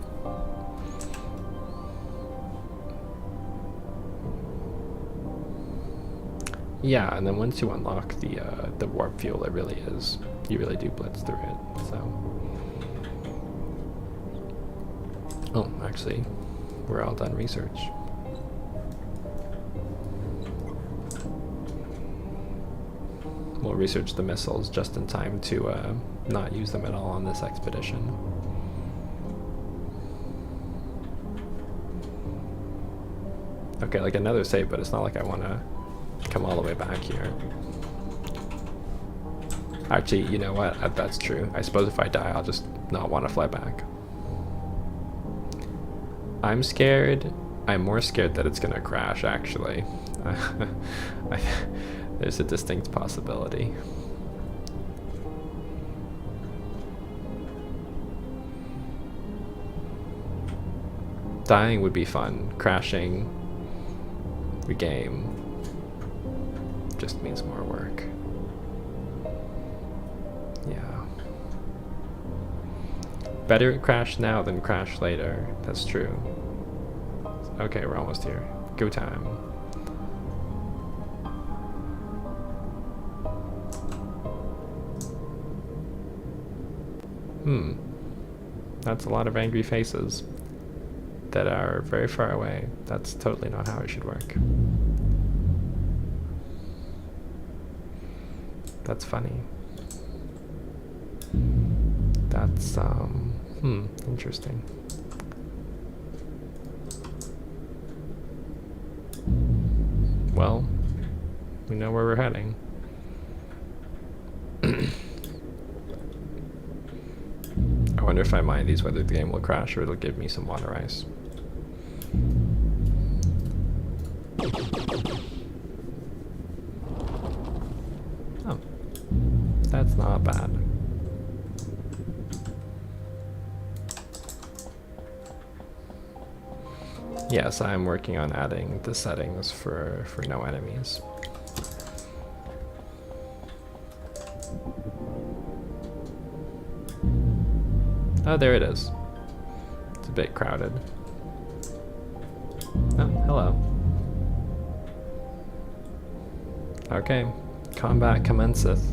Yeah, and then once you unlock the warp fuel, it really is, you really do blitz through it, so. Oh, actually, we're all done research. We'll research the missiles just in time to not use them at all on this expedition. Okay, like another save, but it's not like I want to come all the way back here. Actually, you know what? That's true. I suppose if I die, I'll just not want to fly back. I'm scared. I'm more scared that it's gonna crash, actually. There's a distinct possibility. Dying would be fun. Crashing the game just means more work. Yeah. Better crash now than crash later. That's true. Okay, we're almost here. Go time. That's a lot of angry faces that are very far away. That's totally not how it should work. That's funny. That's, interesting. Well, we know where we're heading. I wonder if I mine these, whether the game will crash or it'll give me some water ice. Oh, that's not bad. Yes, I'm working on adding the settings for no enemies. Oh, there it is. It's a bit crowded. Oh, hello. Okay, combat commenceth.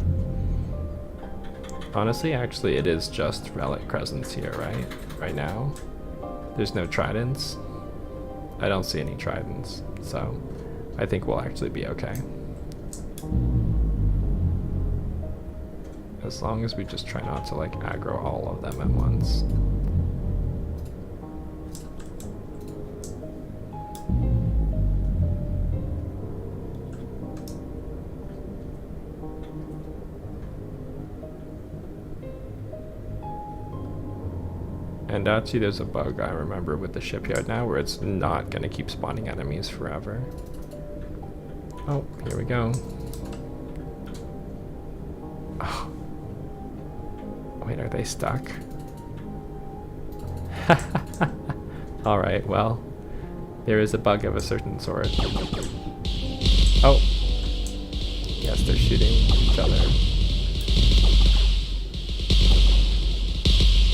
Honestly, actually, it is just relic presence here, right? Right now. There's no tridents. I don't see any tridents, so I think we'll actually be okay. As long as we just try not to like aggro all of them at once. And actually there's a bug I remember with the shipyard now where it's not going to keep spawning enemies forever. Oh, here we go. Oh. Wait, are they stuck? Alright, well, there is a bug of a certain sort. Oh. Yes, they're shooting each other.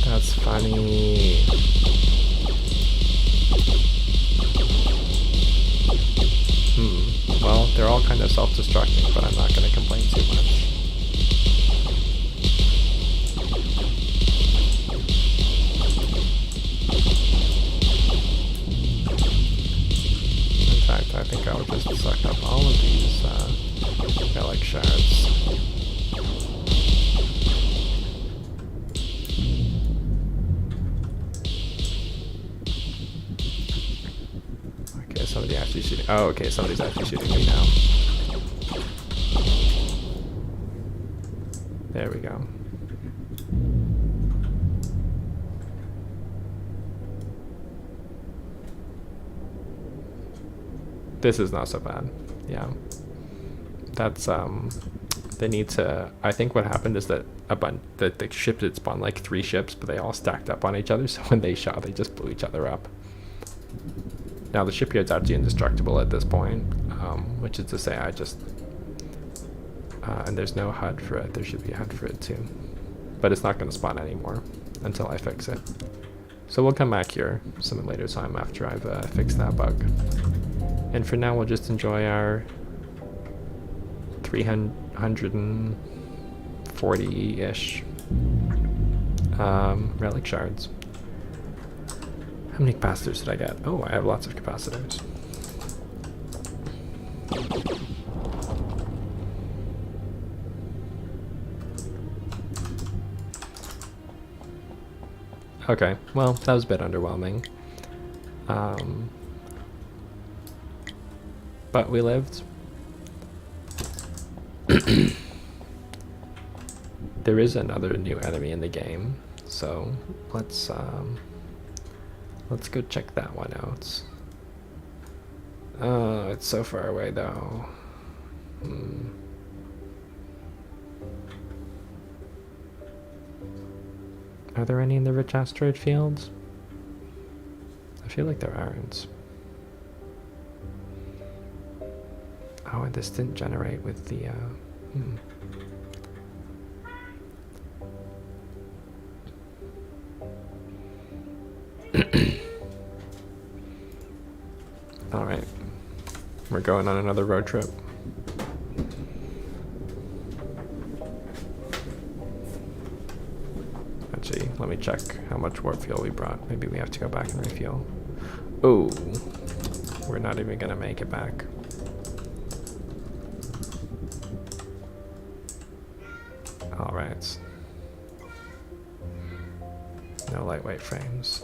That's funny. Well, they're all kind of self-destructing, but I'm not going to complain too much. In fact, I think I'll just suck up all of these relic shards. Somebody actually shooting. Oh, okay, somebody's actually shooting me now. There we go. This is not so bad. Yeah. That's, they need to, I think what happened is that the ship did spawn like 3 ships, but they all stacked up on each other, so when they shot, they just blew each other up. Now the shipyard's actually indestructible at this point, which is to say I just, and there's no HUD for it. There should be a HUD for it too, but it's not going to spawn anymore until I fix it. So we'll come back here some later time after I've fixed that bug. And for now we'll just enjoy our 340-ish relic shards. How many capacitors did I get? Oh, I have lots of capacitors. Okay, well, that was a bit underwhelming. But we lived. There is another new enemy in the game, so let's go check that one out. Oh, it's so far away though. Are there any in the rich asteroid fields? I feel like there aren't. Oh, and this didn't generate with the, Alright. We're going on another road trip. Actually, let me check how much warp fuel we brought. Maybe we have to go back and refuel. Oh, we're not even gonna make it back. Alright. No lightweight frames.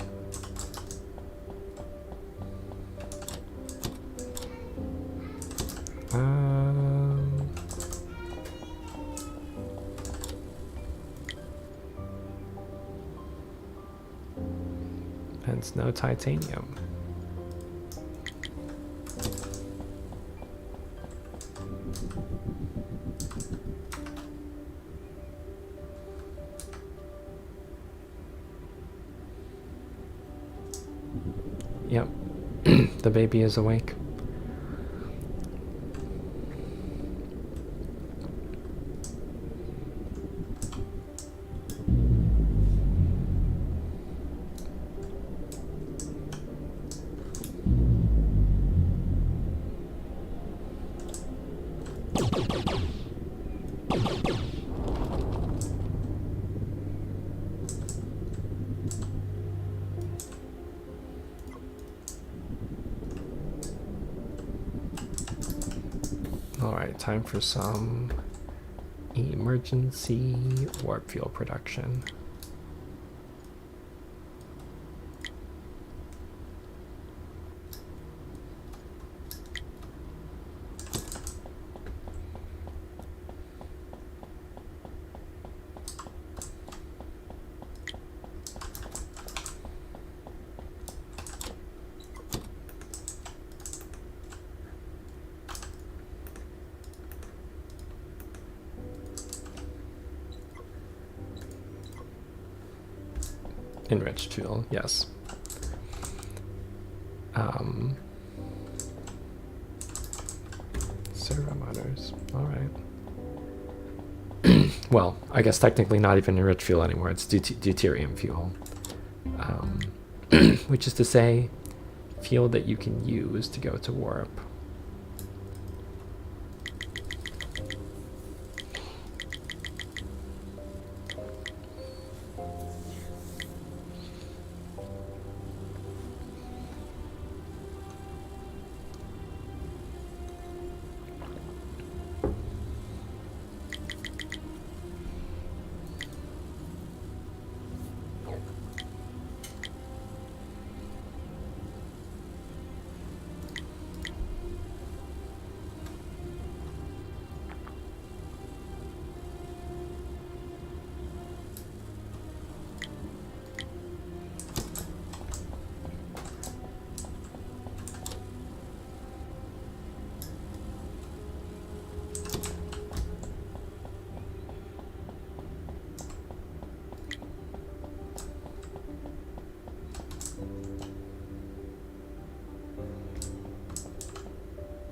Hence no titanium. Yep, the baby is awake. time for some emergency warp fuel production. Enriched fuel, yes. Servo motors, alright. Well, I guess technically not even enriched fuel anymore, it's deuterium fuel. Which is to say, fuel that you can use to go to warp.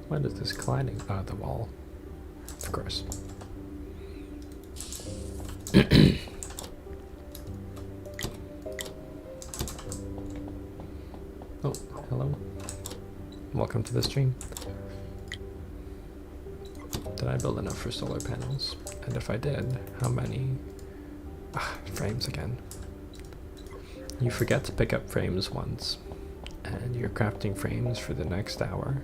What is this colliding? Oh, the wall. Of course. Oh, hello. Welcome to the stream. Did I build enough for solar panels? And if I did, how many? Frames again. You forget to pick up frames once, and you're crafting frames for the next hour.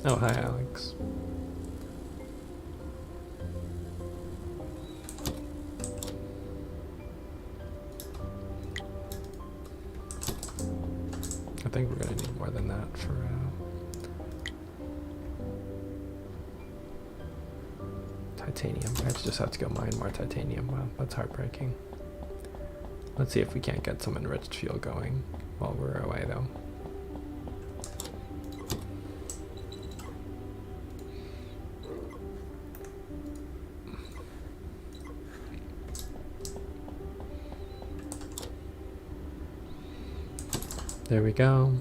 Oh, hi, Alex. I think we're gonna need more than that for titanium. I just have to go mine more titanium. Wow, that's heartbreaking. Let's see if we can't get some enriched fuel going while we're away, though. There we go.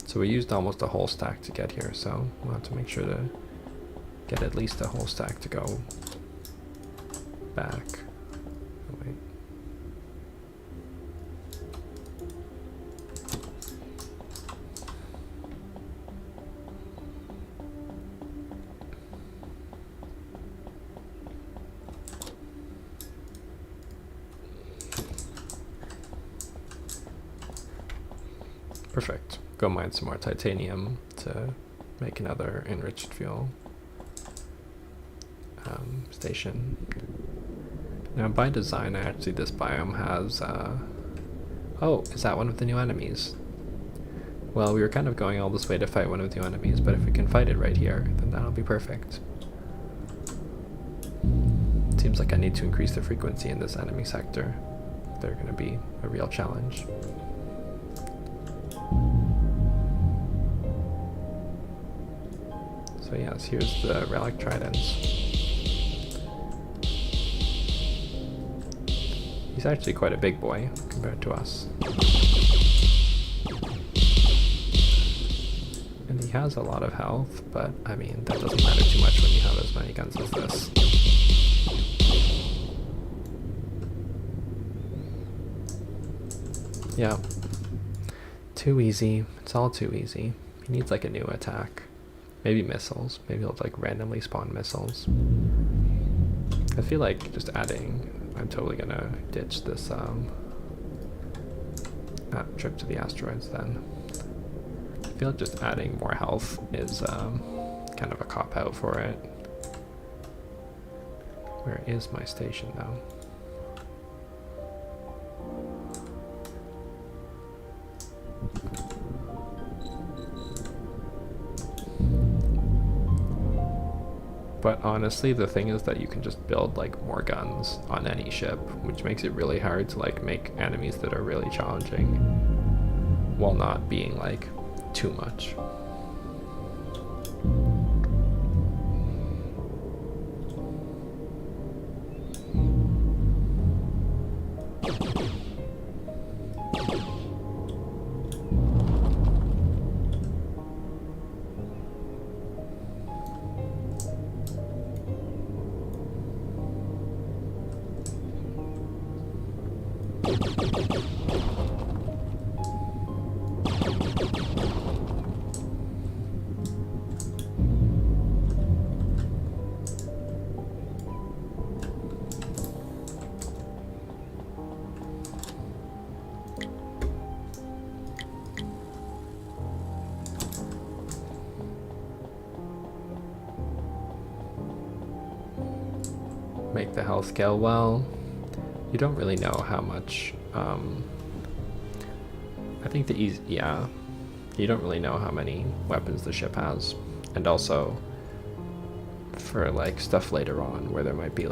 So we used almost a whole stack to get here, so we'll have to make sure to get at least a whole stack to go back. Oh, wait. Perfect. Go mine some more titanium to make another enriched fuel station. Now by design, actually this biome has, oh, is that one of the new enemies? Well, we were kind of going all this way to fight one of the new enemies, but if we can fight it right here, then that'll be perfect. Seems like I need to increase the frequency in this enemy sector. They're going to be a real challenge. So yes, here's the relic tridents. He's actually quite a big boy compared to us. And he has a lot of health, but I mean, that doesn't matter too much when you have as many guns as this. Yeah. Too easy. It's all too easy. He needs like a new attack. Maybe missiles. Maybe he'll like randomly spawn missiles. I feel like just adding... I'm totally gonna ditch this trip to the asteroids then. I feel like just adding more health is kind of a cop-out for it. Where is my station though? But honestly, the thing is that you can just build like more guns on any ship, which makes it really hard to like make enemies that are really challenging while not being like too much. Make the health scale well. You don't really know how much. I think yeah, you don't really know how many weapons the ship has, and also for like stuff later on where there might be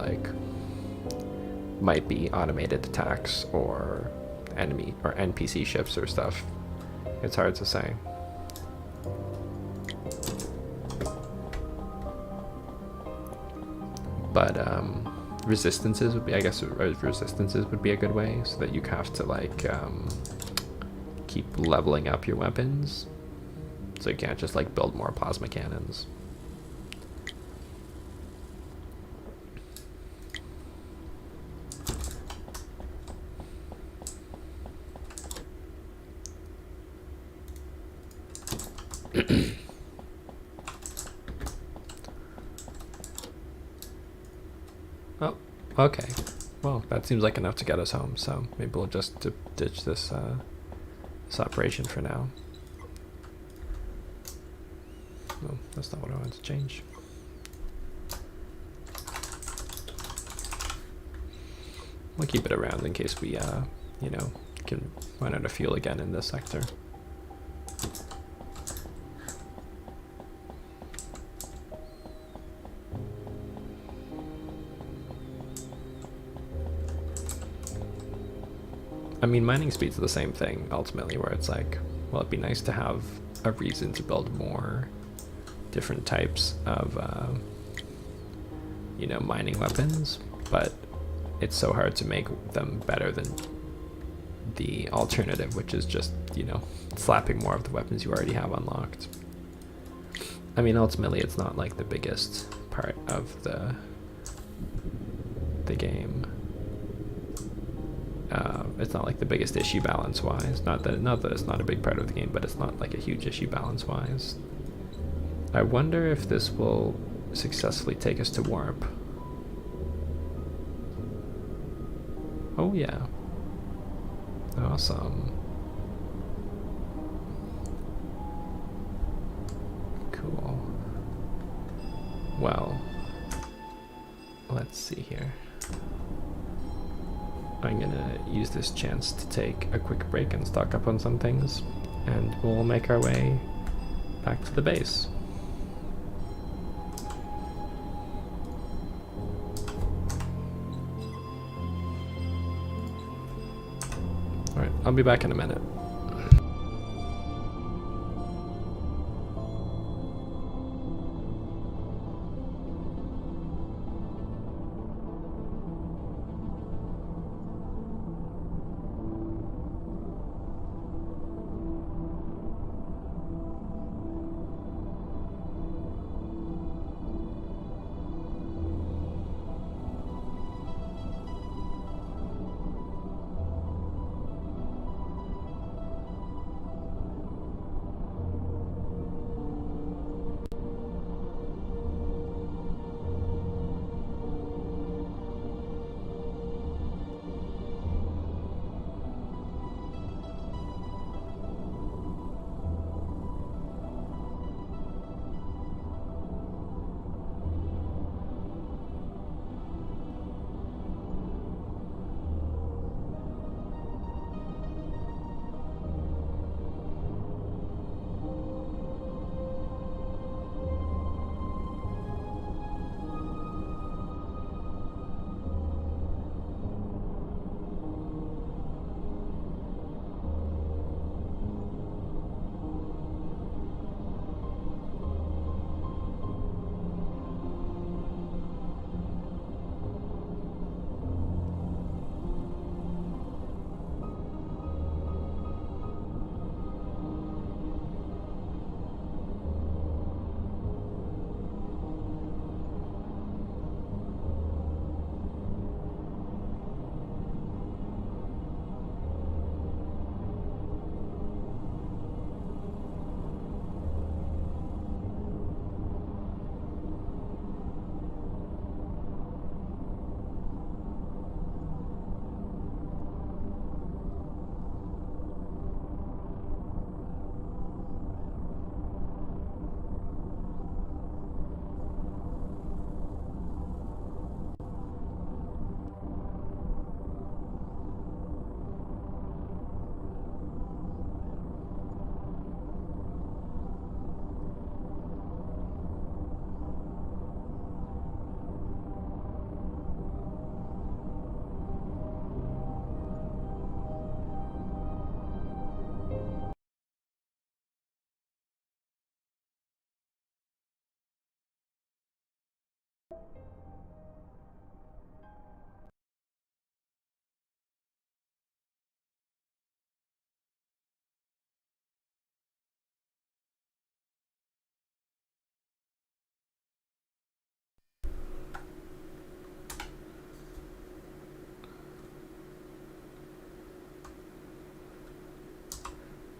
automated attacks or enemy or NPC ships or stuff. It's hard to say. But resistances would be, I guess, resistances would be a good way, so that you have to like keep leveling up your weapons, so you can't just like build more plasma cannons. Oh, okay. Well, that seems like enough to get us home, so maybe we'll just ditch this this operation for now. No, that's not what I wanted to change. We'll keep it around in case we, you know, can run out of fuel again in this sector. I mean, mining speed's the same thing, ultimately, where it's like, well, it'd be nice to have a reason to build more different types of, you know, mining weapons, but it's so hard to make them better than the alternative, which is just, you know, slapping more of the weapons you already have unlocked. I mean, ultimately, it's not like the biggest part of the game. It's not like the biggest issue balance-wise. Not that it's not a big part of the game, but it's not like a huge issue balance-wise. I wonder if this will successfully take us to warp. Oh yeah. Awesome. Cool. Well, let's see here. I'm gonna use this chance to take a quick break and stock up on some things, and we'll make our way back to the base. Alright, I'll be back in a minute.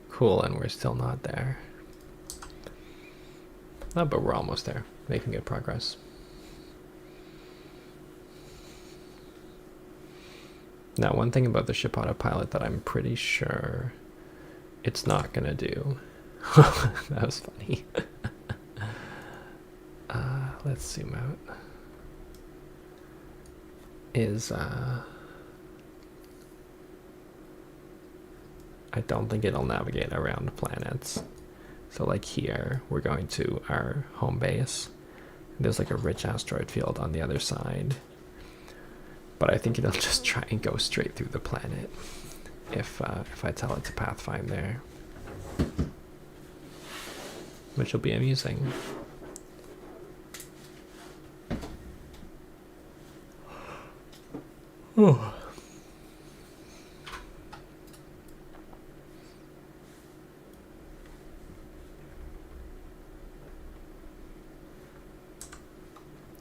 Cool, and we're still not there. Oh, but we're almost there, making good progress. Now, one thing about the ship autopilot that I'm pretty sure it's not gonna do. That was funny. Let's zoom out. I don't think it'll navigate around planets. So like here, we're going to our home base. There's like a rich asteroid field on the other side. But I think it'll just try and go straight through the planet if I tell it to pathfind there. Which will be amusing. Oh.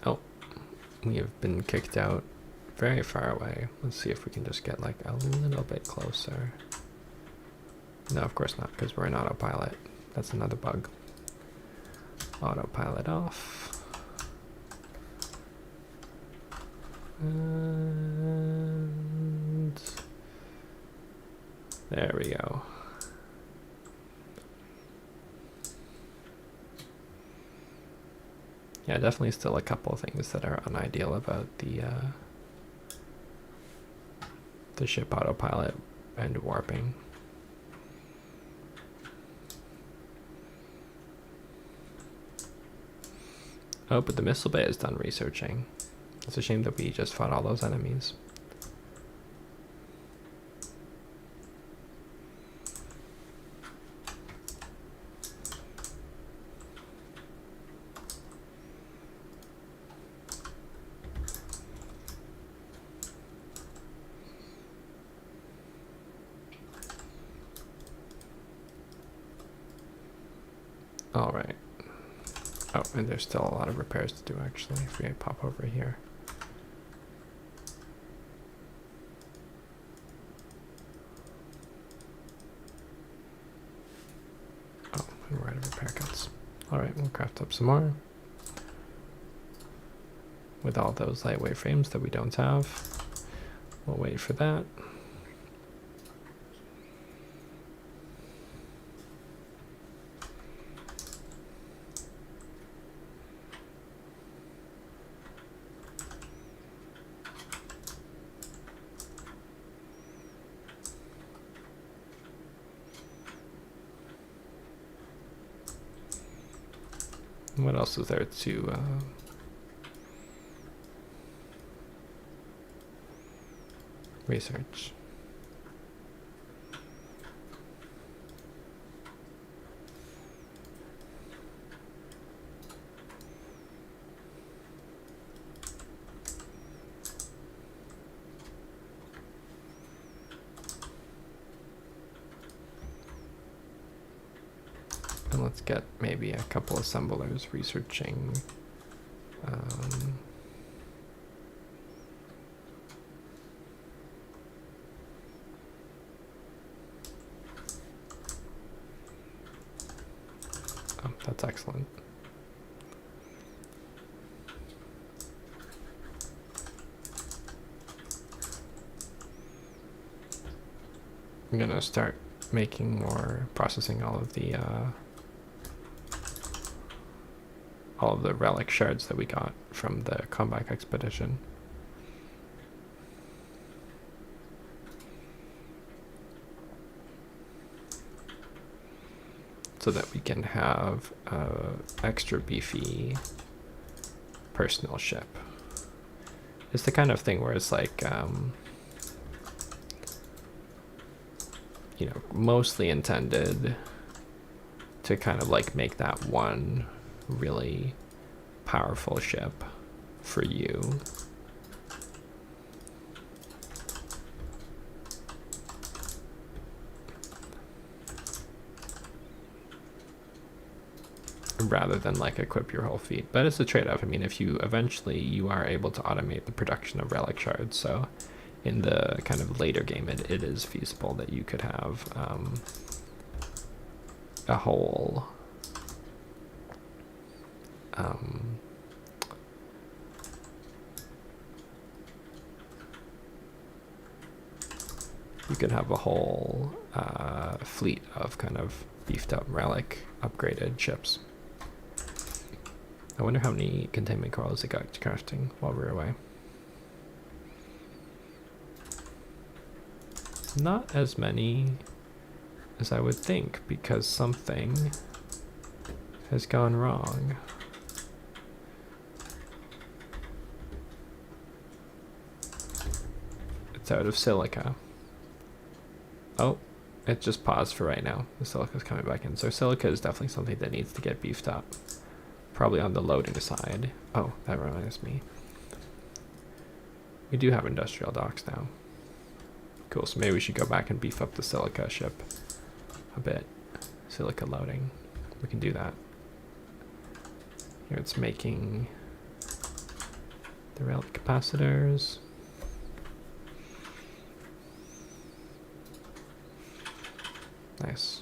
Oh, we have been kicked out very far away. Let's see if we can just get like a little bit closer. No, of course not, because we're in autopilot. That's another bug. Autopilot off. And there we go. Yeah, definitely still a couple of things that are unideal about the ship autopilot and warping. Oh, but the missile bay is done researching. It's a shame that we just fought all those enemies. All right. Oh, and there's still a lot of repairs to do actually if we pop over here. Oh, and we're out of repair cuts. All right, we'll craft up some more with all those lightweight frames that we don't have. We'll wait for that. What else is there to research? And let's get maybe a couple assemblers researching oh, that's excellent. I'm gonna start making more, processing all of the relic shards that we got from the Combine expedition. So that we can have an extra beefy personal ship. It's the kind of thing where it's like, you know, mostly intended to kind of like make that one really powerful ship, for you. Rather than like equip your whole fleet. But it's a trade-off. I mean, if you eventually you are able to automate the production of relic shards, so in the kind of later game it is feasible that you could have a whole you could have a whole fleet of kind of beefed up relic upgraded ships. I wonder how many containment corals it got crafting while we were away. Not as many as I would think, because something has gone wrong. It's out of silica. Oh, it just paused for right now. The silica's coming back in. So silica is definitely something that needs to get beefed up. Probably on the loading side. Oh, that reminds me. We do have industrial docks now. Cool, so maybe we should go back and beef up the silica ship a bit. Silica loading. We can do that. Here it's making the relic capacitors. Nice.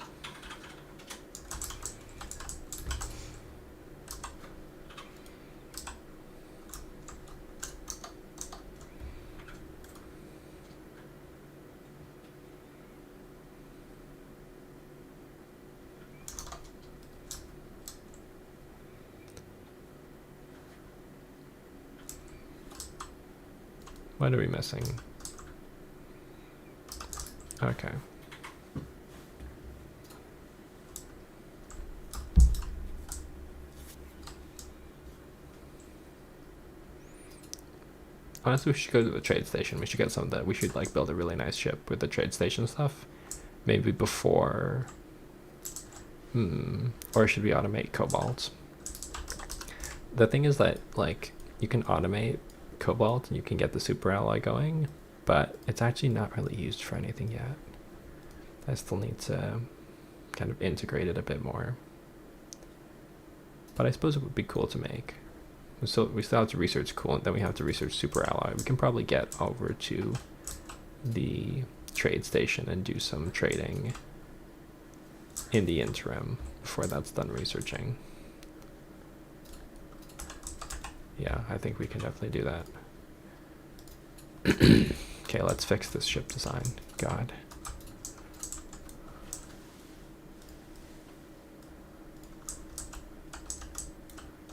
What are we missing? Okay. Honestly, we should go to the trade station. We should get some of that. We should like build a really nice ship with the trade station stuff. Maybe before... Or should we automate Cobalt? The thing is that like you can automate Cobalt and you can get the super alloy going, but it's actually not really used for anything yet. I still need to kind of integrate it a bit more. But I suppose it would be cool to make. So we still have to research coolant, then we have to research super alloy. We can probably get over to the trade station and do some trading in the interim before that's done researching. Yeah, I think we can definitely do that. Okay, let's fix this ship design. God.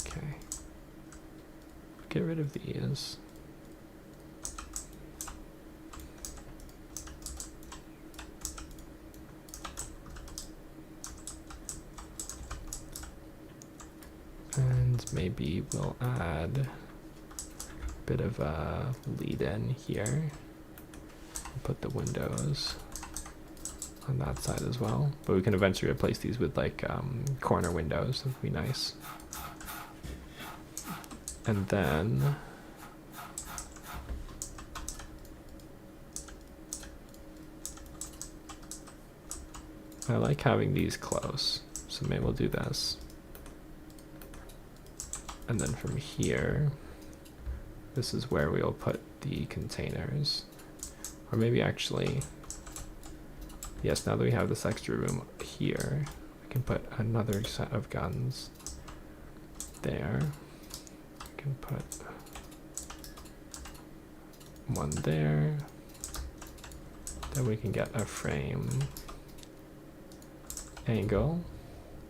Okay. Get rid of these. And maybe we'll add a bit of a lead in here. Put the windows on that side as well. But we can eventually replace these with like corner windows. That would be nice. And then I like having these close. So maybe we'll do this. And then from here, this is where we'll put the containers. Or maybe actually, yes, now that we have this extra room here, we can put another set of guns there. We can put one there. Then we can get a frame angle.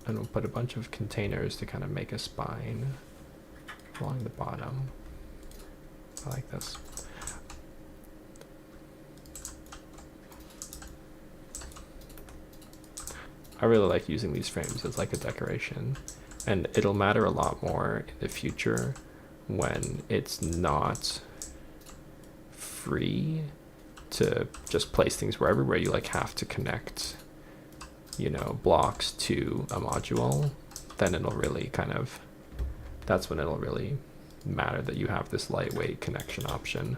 And we'll put a bunch of containers to kind of make a spine along the bottom. I like this. I really like using these frames as like a decoration, and it'll matter a lot more in the future when it's not free to just place things wherever, where you like have to connect, you know, blocks to a module. Then it'll really kind of, that's when it'll really matter that you have this lightweight connection option.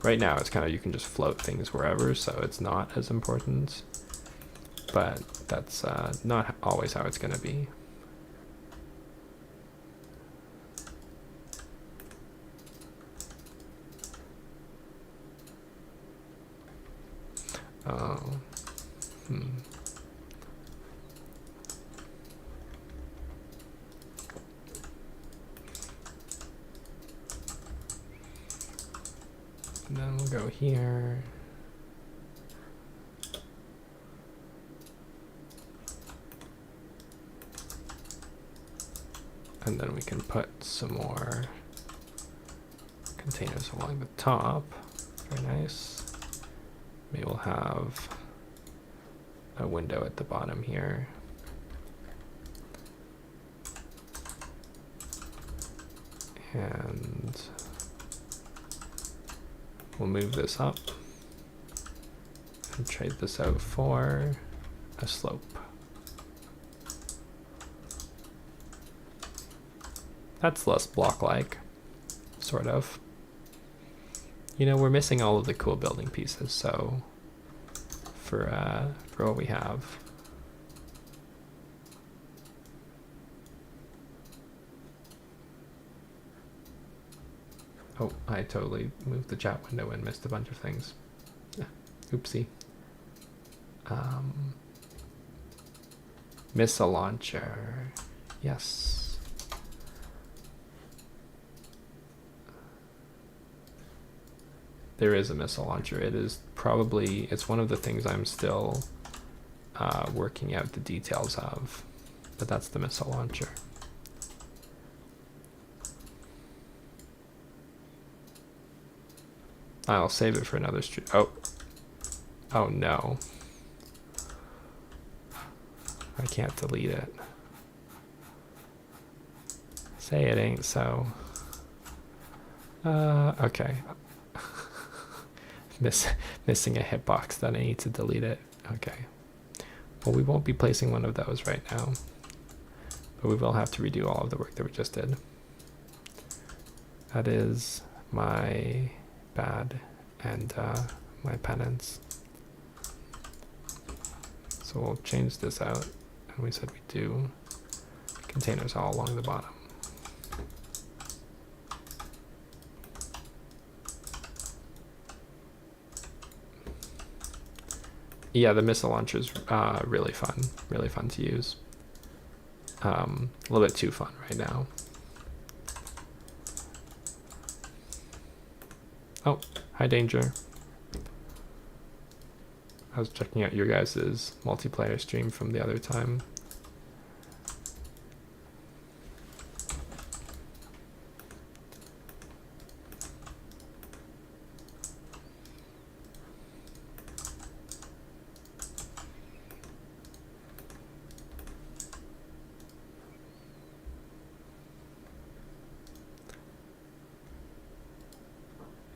Right now it's kind of, you can just float things wherever, so it's not as important, but that's not always how it's going to be. Oh, And then we'll go here. And then we can put some more containers along the top. Very nice. Maybe we'll have a window at the bottom here. And we'll move this up and trade this out for a slope. That's less block-like, sort of. You know, we're missing all of the cool building pieces, so for what we have. Oh, I totally moved the chat window and missed a bunch of things. Oopsie. Missile launcher. Yes. There is a missile launcher. It is probably, it's one of the things I'm still working out the details of, but that's the missile launcher. I'll save it for another stream. Oh no. I can't delete it. Say it ain't so. Okay. Missing a hitbox, then I need to delete it. Okay. Well, we won't be placing one of those right now, but we will have to redo all of the work that we just did. That is my bad and my penance. So we'll change this out, and we said we do containers all along the bottom. Yeah, the missile launcher is really fun to use. A little bit too fun right now. Oh, hi Danger. I was checking out your guys' multiplayer stream from the other time.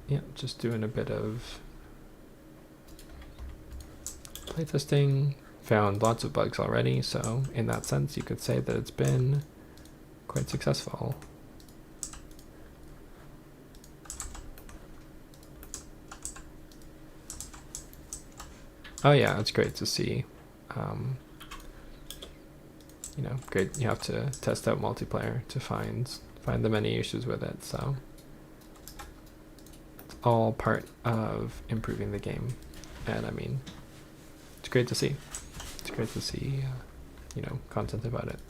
Yeah, just doing a bit of playtesting. Found lots of bugs already, so in that sense you could say that it's been quite successful. Oh yeah, it's great to see. You know, great. You have to test out multiplayer to find the many issues with it. So it's all part of improving the game, and I mean, it's great to see. It's great to see, you know, content about it.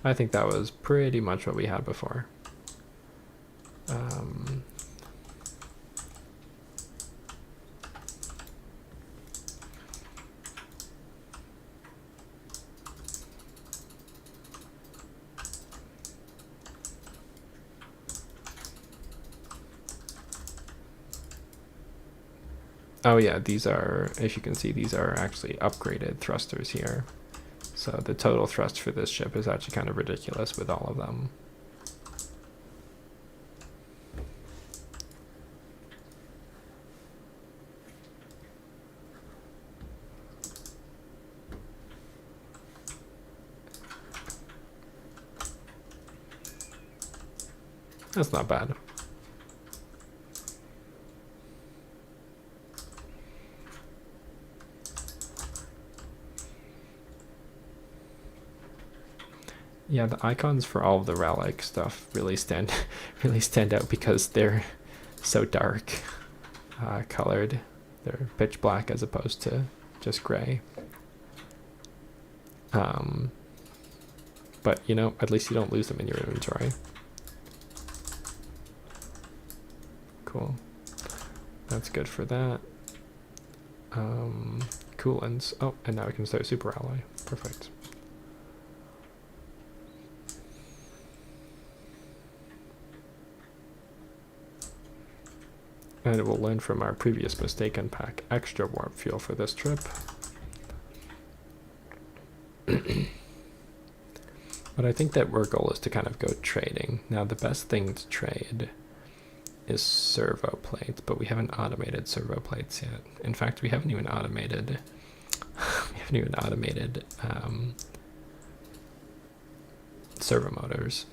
I think that was pretty much what we had before. Oh yeah, these are, as you can see, these are actually upgraded thrusters here. So the total thrust for this ship is actually kind of ridiculous with all of them. That's not bad. Yeah, the icons for all of the relic stuff really stand out because they're so dark colored. They're pitch black as opposed to just gray. But you know, at least you don't lose them in your inventory. Cool. That's good for that. Coolants. Oh, and now we can start super alloy. Perfect. And we'll learn from our previous mistake and pack extra warp fuel for this trip. But I think that our goal is to kind of go trading. Now the best thing to trade is servo plates, but we haven't automated servo plates yet. In fact, we haven't even automated servo motors.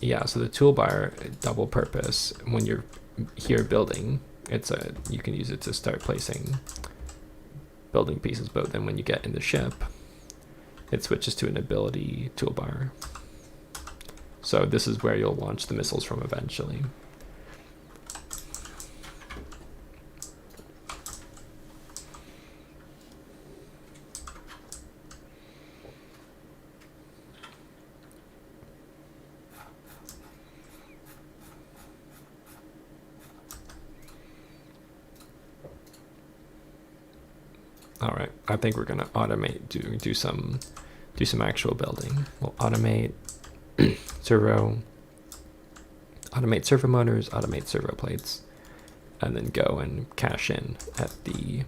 Yeah, so the toolbar, double purpose. When you're here building, you can use it to start placing building pieces, but then when you get in the ship, it switches to an ability toolbar. So this is where you'll launch the missiles from eventually. All right, I think we're gonna automate, do some actual building. We'll automate servo motors, automate servo plates, and then go and cash in at the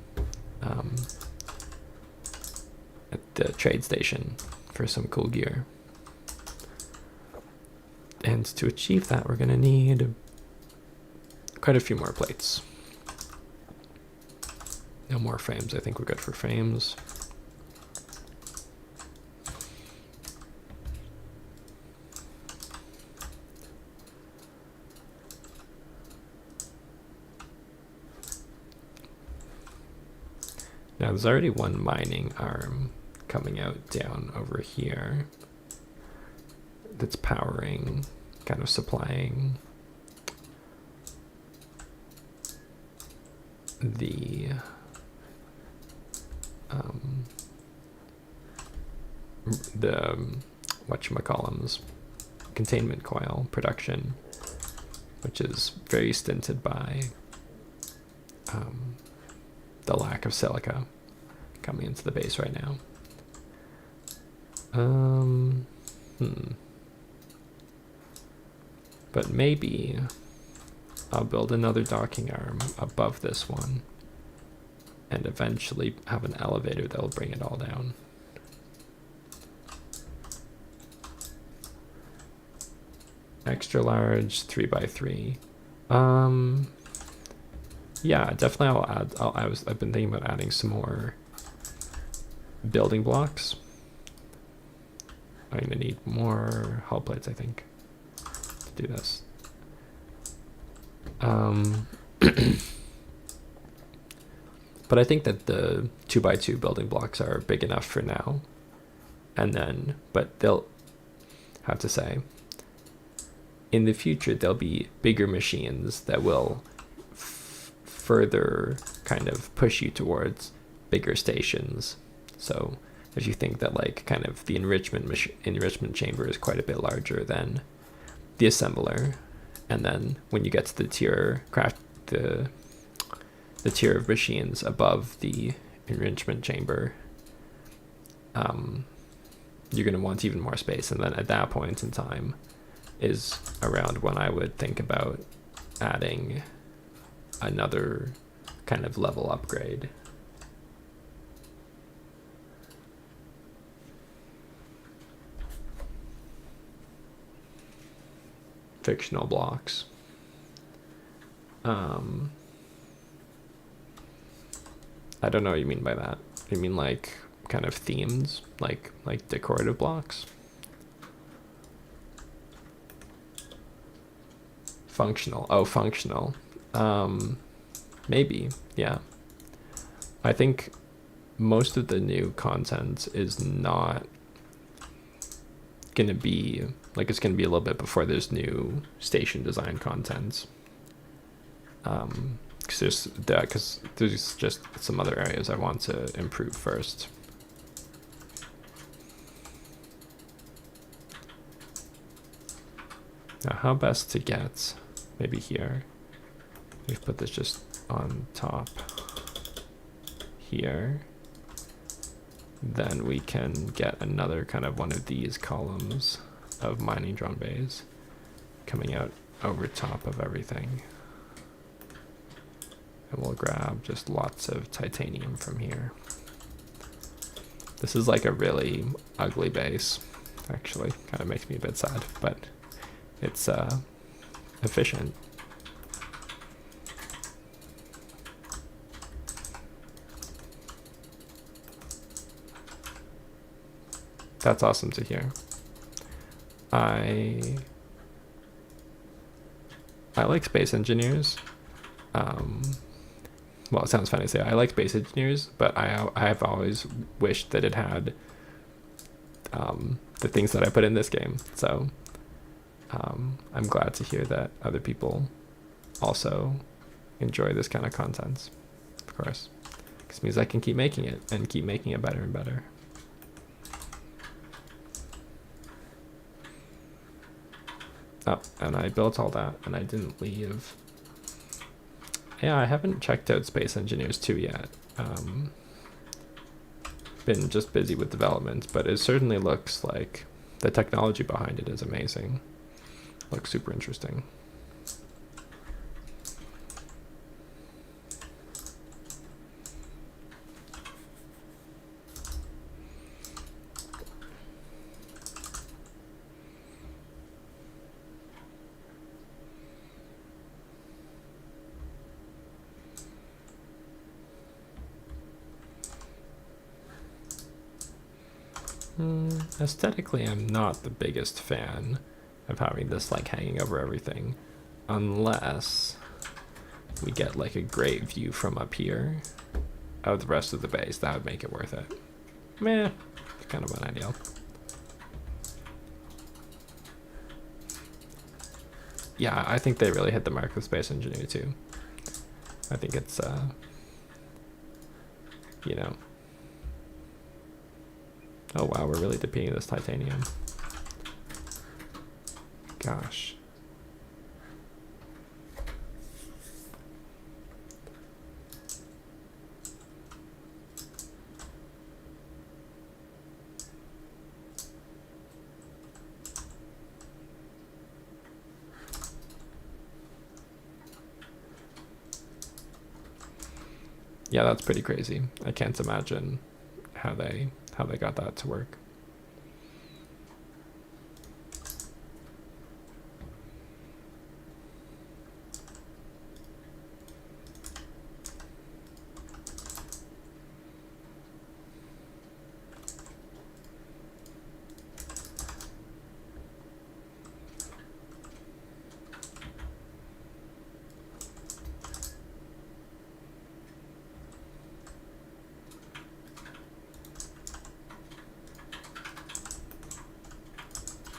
trade station for some cool gear. And to achieve that, we're gonna need quite a few more plates. No more frames. I think we're good for frames. Now there's already one mining arm coming out down over here that's powering, kind of supplying the whatchamacallums, containment coil production, which is very stinted by the lack of silica coming into the base right now. But maybe I'll build another docking arm above this one and eventually have an elevator that will bring it all down. Extra large 3x3. Yeah, definitely I've been thinking about adding some more building blocks. I'm gonna need more hull plates, I think, to do this. But I think that the 2x2 building blocks are big enough for now. And then, but they'll have to say, in the future, there'll be bigger machines that will further kind of push you towards bigger stations. So if you think that like kind of the enrichment chamber is quite a bit larger than the assembler, and then when you get to the tier tier of machines above the enrichment chamber, you're going to want even more space. And then at that point in time is around when I would think about adding another kind of level upgrade. Fictional blocks. I don't know what you mean by that. You mean like kind of themes, like decorative blocks? Functional. Oh, functional. Maybe. Yeah. I think most of the new content is not gonna be like, it's gonna be a little bit before there's new station design content. Because there's just some other areas I want to improve first. Now, how best to get, maybe here. We've put this just on top here. Then we can get another kind of one of these columns of mining drone bays coming out over top of everything. And we'll grab just lots of titanium from here. This is like a really ugly base, actually. Kind of makes me a bit sad, but it's efficient. That's awesome to hear. I like space engineers. Well, it sounds funny to say I like space engineers, but I have always wished that it had the things that I put in this game. So I'm glad to hear that other people also enjoy this kind of content, of course. Because it means I can keep making it and keep making it better and better. Oh, and I built all that and I didn't leave. Yeah, I haven't checked out Space Engineers 2 yet. Been just busy with development, but it certainly looks like the technology behind it is amazing. Looks super interesting. Aesthetically, I'm not the biggest fan of having this like hanging over everything, unless we get like a great view from up here of the rest of the base. That would make it worth it. Meh, it's kind of unideal. Yeah, I think they really hit the mark with Space Engineer too. I think it's you know. Oh wow, we're really depleting this titanium. Gosh. Yeah, that's pretty crazy. I can't imagine how they got that to work.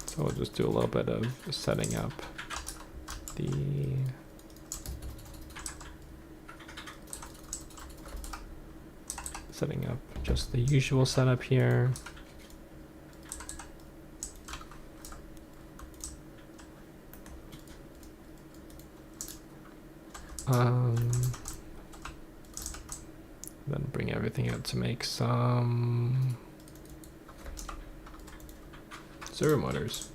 So we'll just do a little bit of setting up just the usual setup here. Then bring everything out to make some servo motors.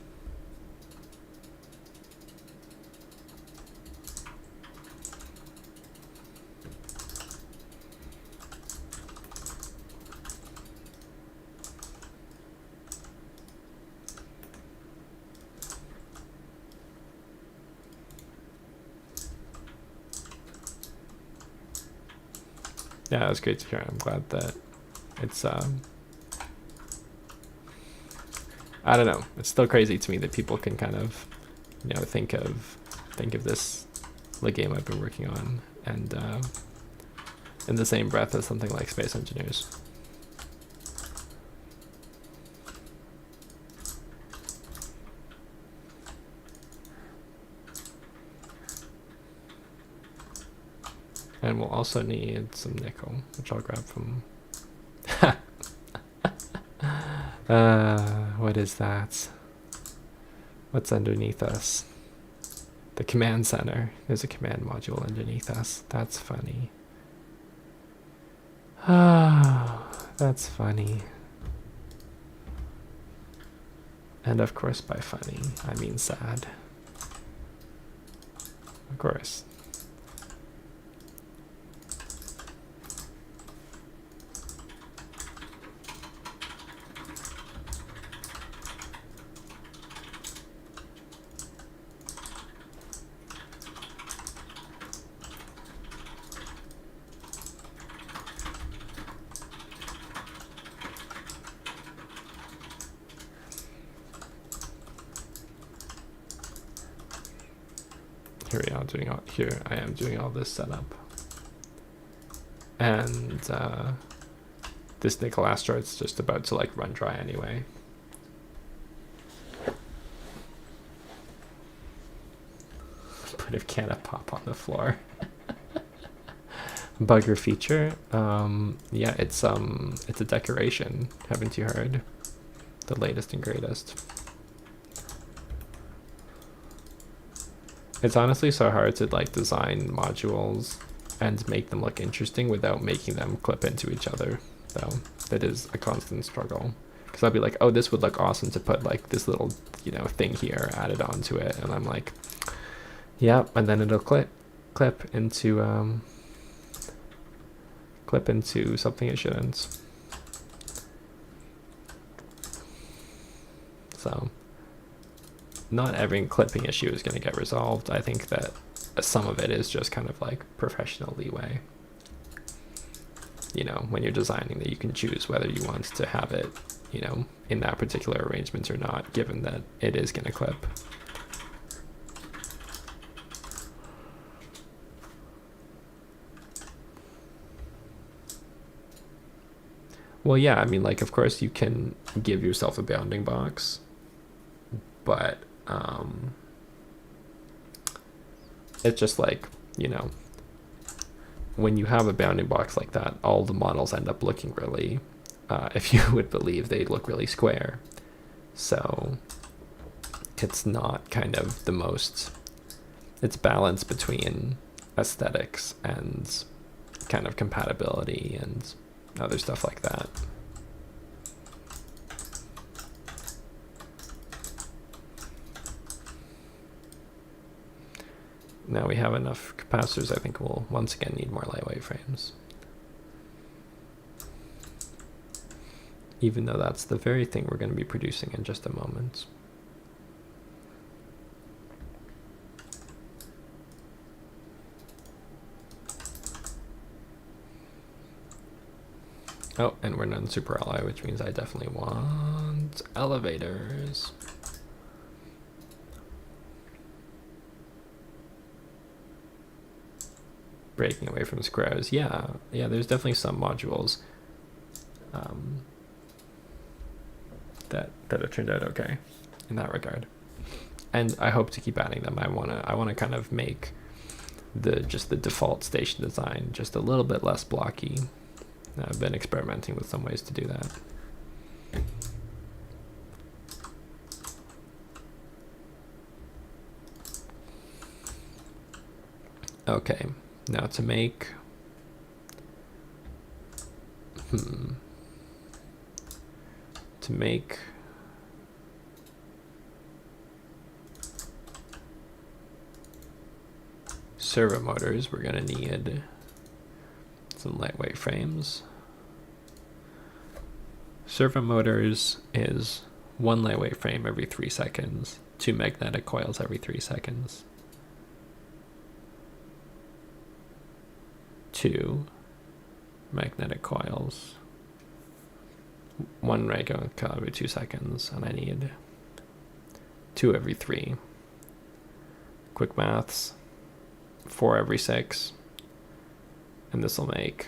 Yeah, it's great to hear. I'm glad that it's I don't know. It's still crazy to me that people can kind of, you know, think of this the game I've been working on, and in the same breath as something like Space Engineers. And we'll also need some nickel, which I'll grab from. What is that? What's underneath us? The command center. There's a command module underneath us. That's funny. Ah, that's funny. And of course, by funny, I mean sad. Of course. Here I am doing all this setup, and this nickel asteroid's just about to like run dry anyway. But it can't pop on the floor. Bugger feature. Yeah, it's a decoration. Haven't you heard? The latest and greatest. It's honestly so hard to like design modules and make them look interesting without making them clip into each other, though. That is a constant struggle. Because I'll be like, oh, this would look awesome to put like this little, you know, thing here added onto it, and I'm like, yep, and then it'll clip into something it shouldn't. So not every clipping issue is going to get resolved. I think that some of it is just kind of like professional leeway. You know, when you're designing that, you can choose whether you want to have it, you know, in that particular arrangement or not, given that it is going to clip. Well, yeah, I mean, like, of course you can give yourself a bounding box, but it's just like, you know, when you have a bounding box like that, all the models end up looking really, if you would believe, they look really square. So it's not kind of the most, it's balance between aesthetics and kind of compatibility and other stuff like that. Now we have enough capacitors. I think we'll once again need more lightweight frames. Even though that's the very thing we're going to be producing in just a moment. Oh, and we're non super alloy, which means I definitely want elevators. Breaking away from squares. Yeah, there's definitely some modules that have turned out okay in that regard. And I hope to keep adding them. I wanna kind of make the default station design just a little bit less blocky. I've been experimenting with some ways to do that. Okay, now to make servo motors, we're gonna need some lightweight frames. Servo motors is one lightweight frame every 3 seconds, 2 magnetic coils every 3 seconds. 2 magnetic coils. One regular coil every 2 seconds, and I need 2 every 3. Quick maths, 4 every 6, and this will make...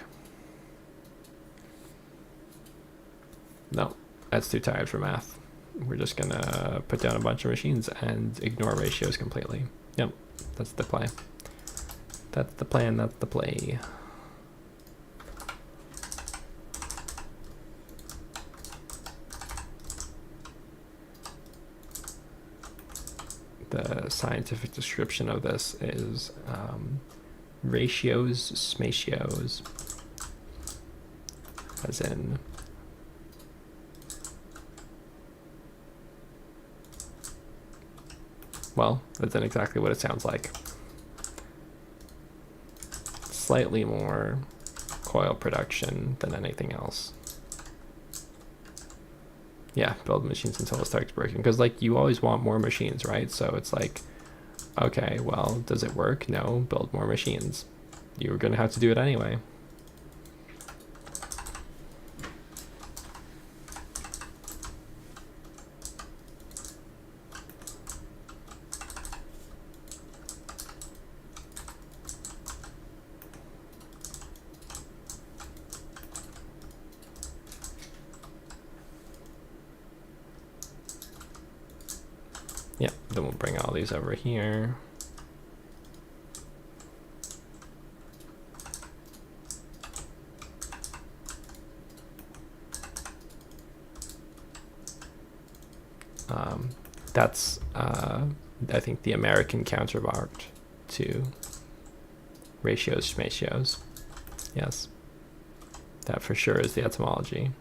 No, that's too tired for math. We're just gonna put down a bunch of machines and ignore ratios completely. Yep, that's the play. That's the plan, that's the play. The scientific description of this is ratios, smatios, as in well, that's exactly what it sounds like. Slightly more coil production than anything else. Yeah, build machines until it starts working. Because, like, you always want more machines, right? So it's like, okay, well, does it work? No, build more machines. You're going to have to do it anyway. Yeah, then we'll bring all these over here. That's, I think, the American counterpart to ratios, schmatios. Yes, that for sure is the etymology.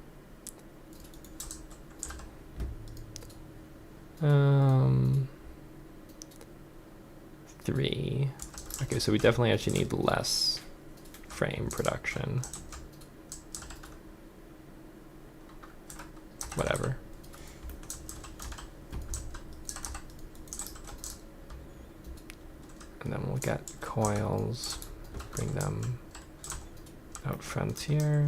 3. Okay, so we definitely actually need less frame production. Whatever. And then we'll get coils, bring them out front here.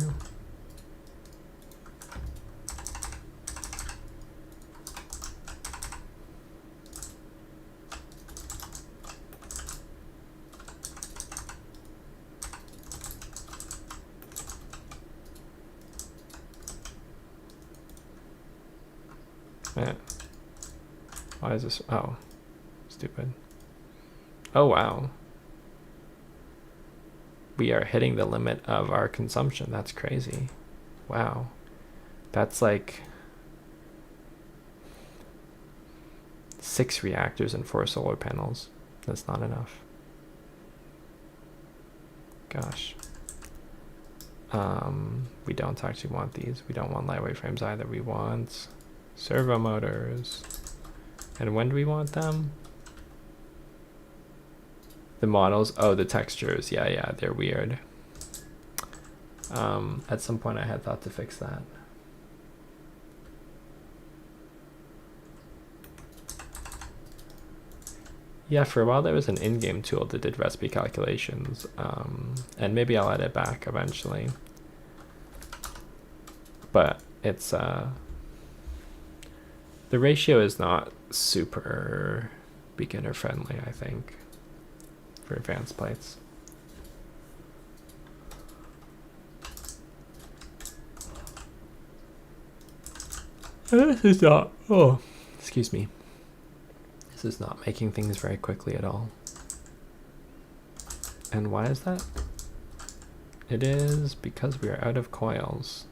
Why is this? Oh, stupid. Oh, wow. We are hitting the limit of our consumption. That's crazy. Wow. That's like 6 reactors and 4 solar panels. That's not enough. Gosh. We don't actually want these. We don't want lightweight frames either. We want servo motors. And when do we want them? The models, oh, the textures, yeah, they're weird. At some point I had thought to fix that. Yeah, for a while there was an in-game tool that did recipe calculations, and maybe I'll add it back eventually. But it's, the ratio is not super beginner friendly, I think, for advanced plates. This is not, oh, excuse me. This is not making things very quickly at all. And why is that? It is because we are out of coils.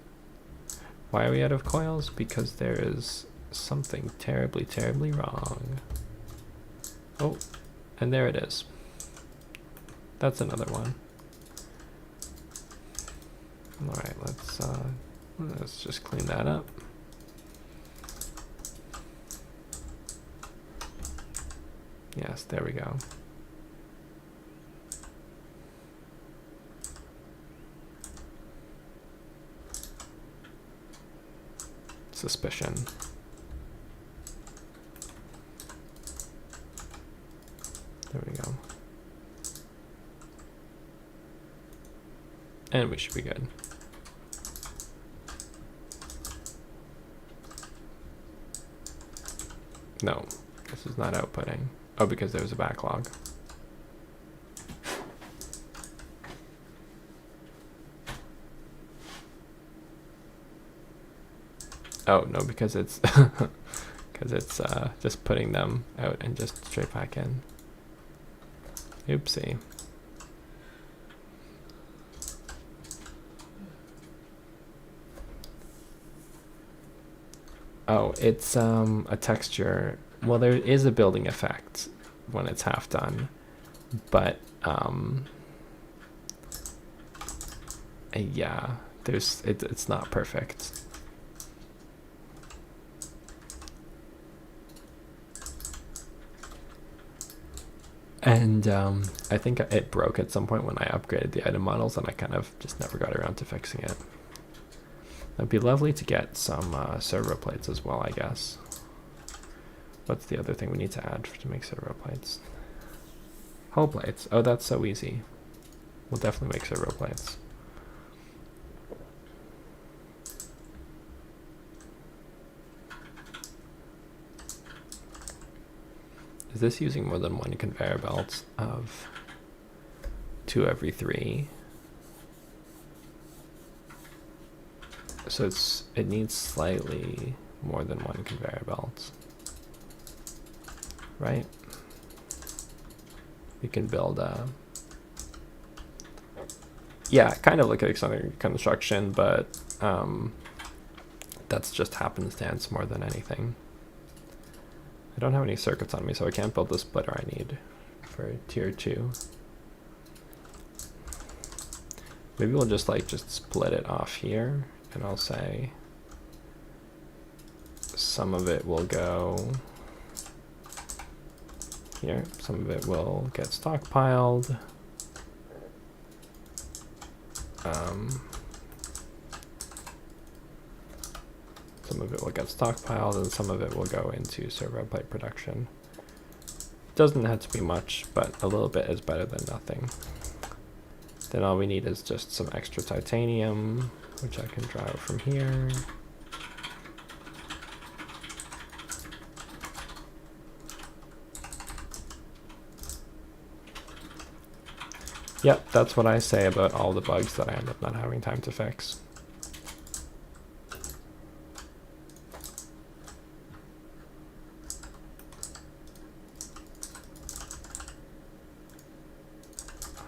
Why are we out of coils? Because there is something terribly, terribly wrong. Oh, and there it is. That's another one. All right, let's just clean that up. Yes, there we go. Suspicion. There we go. And we should be good. No, this is not outputting. Oh, because there was a backlog. Oh, no, because it's because it's just putting them out and just straight back in. Oopsie. Oh, it's a texture. Well, there is a building effect when it's half done, but yeah, it's not perfect. And I think it broke at some point when I upgraded the item models, and I kind of just never got around to fixing it. It'd be lovely to get some servo plates as well, I guess. What's the other thing we need to add to make servo plates? Hull plates. Oh, that's so easy. We'll definitely make servo plates. Is this using more than one conveyor belt of 2 every 3? So it needs slightly more than one conveyor belt, right? We can build a, yeah, kind of like a construction, but that's just happenstance more than anything. I don't have any circuits on me, so I can't build the splitter I need for tier 2. Maybe we'll just split it off here, and I'll say some of it will go here, some of it will get stockpiled. Some of it will get stockpiled, and some of it will go into servo plate production. Doesn't have to be much, but a little bit is better than nothing. Then all we need is just some extra titanium, which I can draw out from here. Yep, that's what I say about all the bugs that I end up not having time to fix.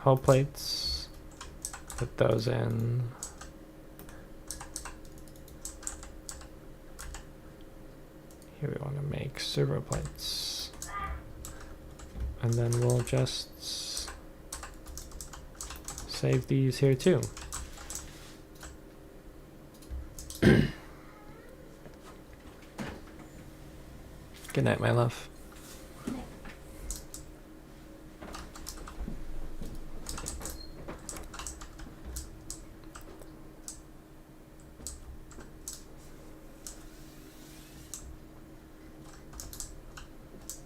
Hull plates, put those in. Here we want to make servo plates. And then we'll just save these here too. Good night, my love.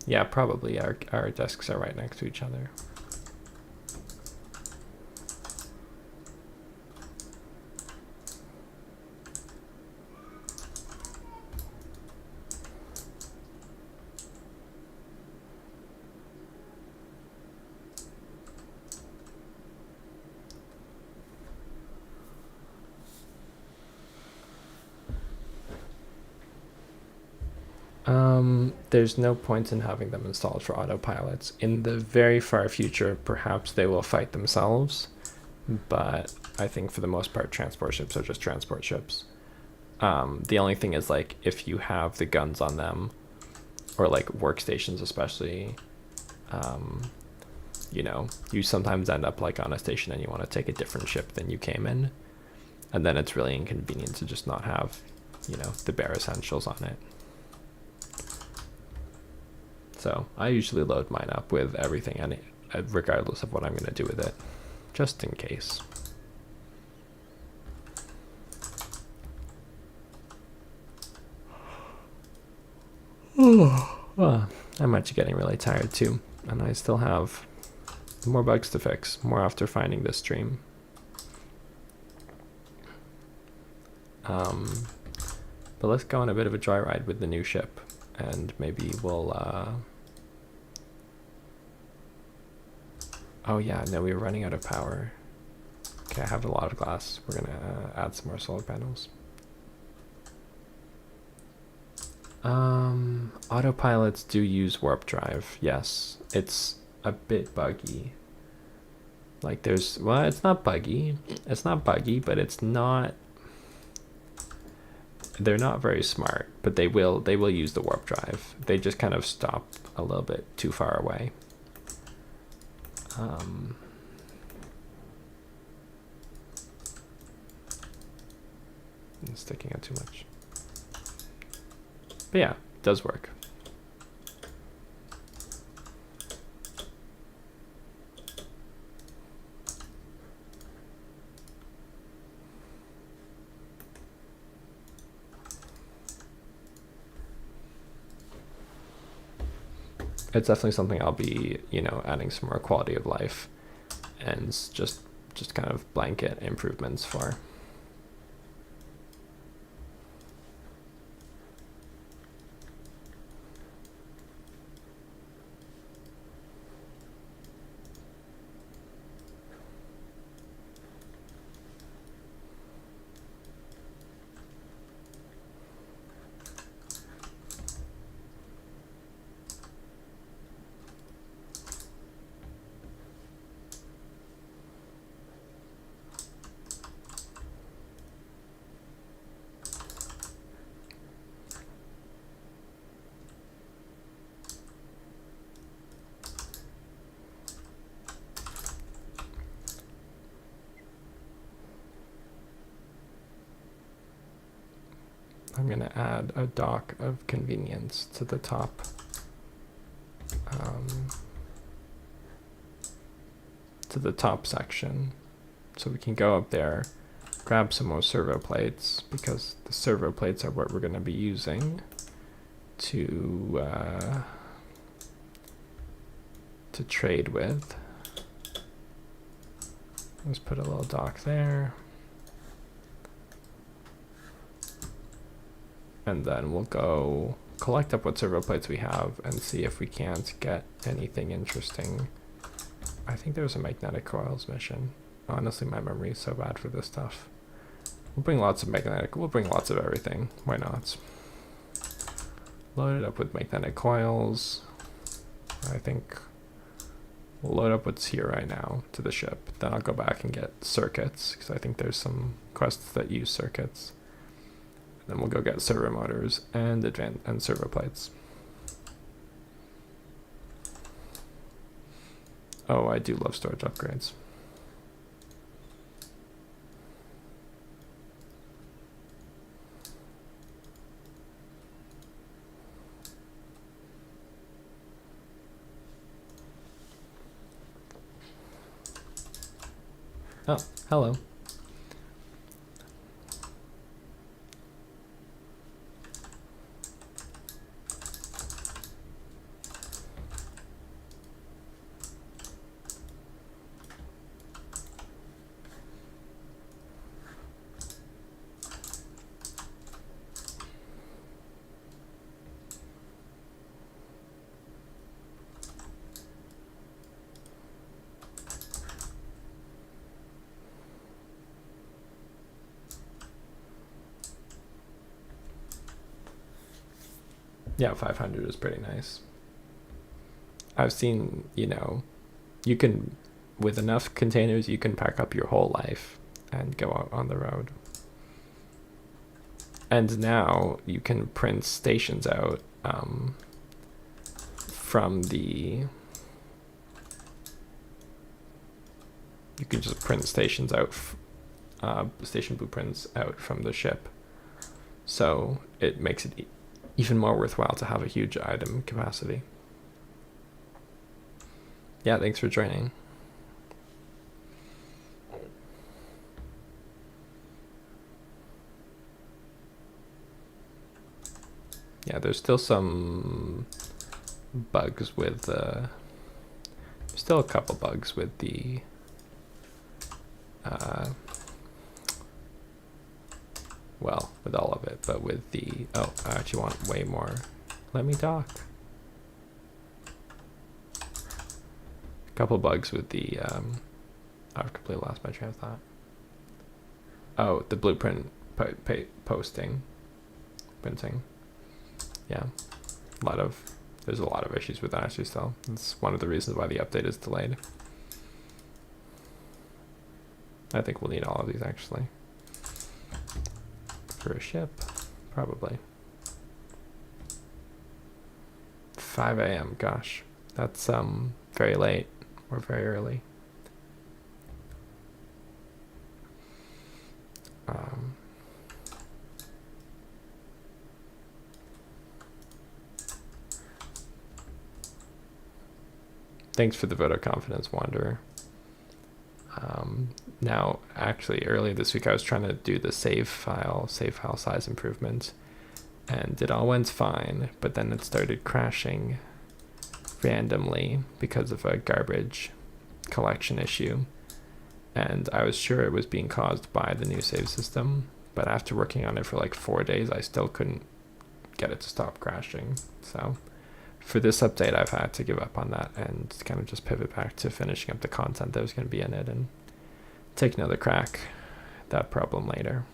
Yeah, probably our desks are right next to each other. There's no point in having them installed for autopilots. In the very far future, perhaps they will fight themselves, but I think for the most part, transport ships are just transport ships. The only thing is, like, if you have the guns on them, or like workstations especially, you know, you sometimes end up like on a station and you want to take a different ship than you came in, and then it's really inconvenient to just not have, you know, the bare essentials on it. So I usually load mine up with everything, regardless of what I'm going to do with it, just in case. Well, I'm actually getting really tired too, and I still have more bugs to fix, more after finding this stream. But let's go on a bit of a joyride with the new ship. and maybe we'll oh yeah, no, we were running out of power. Okay, I have a lot of glass. We're gonna add some more solar panels. Autopilots do use warp drive. Yes, it's a bit buggy. Like there's, well, it's not buggy. It's not buggy, but it's not, they're not very smart, but they will use the warp drive. They just kind of stop a little bit too far away. I'm sticking out too much. But yeah, it does work. It's definitely something I'll be, you know, adding some more quality of life and just kind of blanket improvements for. I'm going to add a dock of convenience to the top. To the top section. So we can go up there, grab some more servo plates, because the servo plates are what we're going to be using to trade with. Let's put a little dock there. And then we'll go collect up what servo plates we have and see if we can't get anything interesting. I think there's a magnetic coils mission. Honestly, my memory is so bad for this stuff. We'll bring lots of we'll bring lots of everything. Why not? Load it up with magnetic coils. I think we'll load up what's here right now to the ship. Then I'll go back and get circuits, because I think there's some quests that use circuits. Then we'll go get servo motors and servo plates. Oh, I do love storage upgrades. Oh, hello. Yeah, 500 is pretty nice. I've seen, you know, you can, with enough containers, you can pack up your whole life and go out on the road. And now you can print stations out from the... You can just print stations out, station blueprints out from the ship. So it makes it even more worthwhile to have a huge item capacity. Yeah, thanks for joining. Yeah, there's still some bugs with there's still a couple bugs with the well, with all of it, but with the, oh, I actually want way more Let me talk. A couple bugs with the, I've completely lost my train of thought. Oh, the blueprint printing. Yeah, there's a lot of issues with that actually still. It's one of the reasons why the update is delayed. I think we'll need all of these actually. For a ship, probably. 5 a.m. Gosh, that's very late or very early. Thanks for the vote of confidence, Wanderer. Now, actually, earlier this week I was trying to do the save file size improvement, and it all went fine, but then it started crashing randomly because of a garbage collection issue, and I was sure it was being caused by the new save system, but after working on it for like 4 days, I still couldn't get it to stop crashing. So for this update, I've had to give up on that and kind of just pivot back to finishing up the content that was going to be in it and take another crack at that problem later.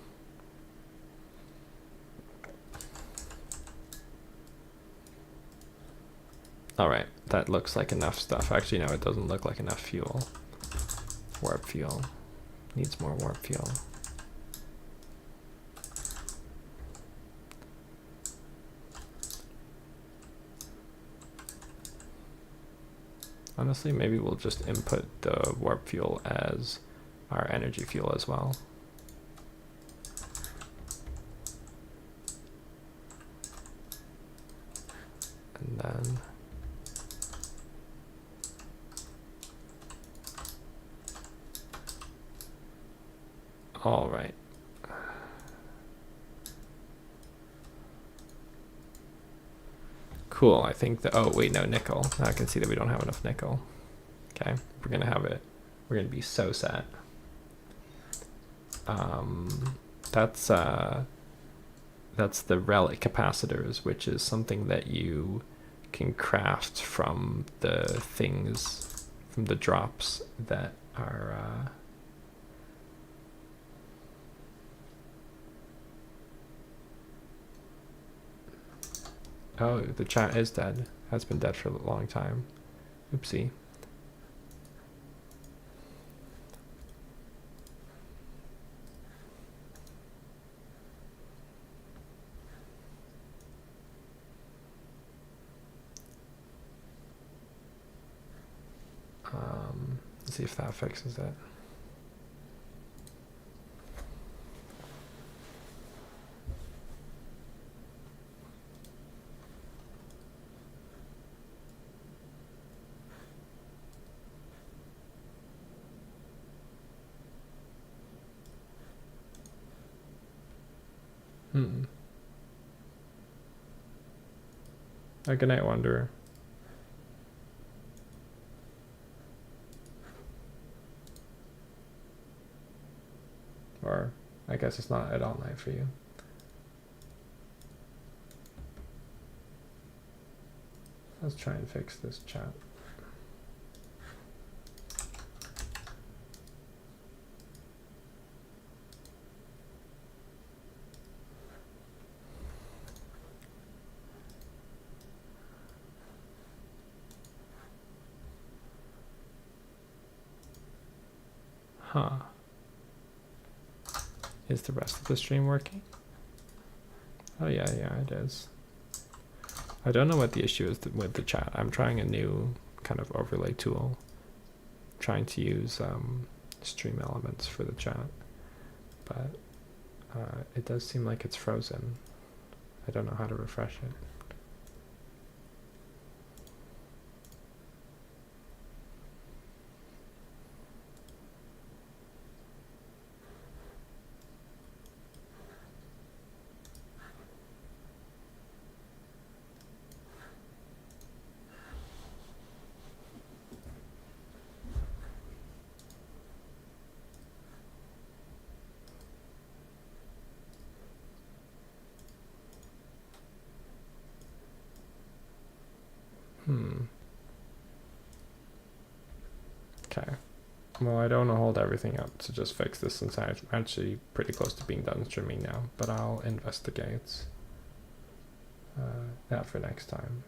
Alright, that looks like enough stuff. Actually, no, it doesn't look like enough fuel. Warp fuel. Needs more warp fuel. Honestly, maybe we'll just input the warp fuel as our energy fuel as well. And then all right. Cool, I think that, oh wait, no, nickel. Now I can see that we don't have enough nickel. Okay, we're gonna have it. We're gonna be so sad. That's the relic capacitors, which is something that you can craft from the things, from the drops that are oh, the chat is dead. Has been dead for a long time. Oopsie. Let's see if that fixes it. Good night, Wanderer. Or I guess it's not at all night for you. Let's try and fix this chat. Huh. Is the rest of the stream working? Oh yeah, it is. I don't know what the issue is with the chat. I'm trying a new kind of overlay tool. Trying to use stream elements for the chat. But it does seem like it's frozen. I don't know how to refresh it. Okay. Well, I don't want to hold everything up to just fix this since I'm actually pretty close to being done streaming now, but I'll investigate that for next time.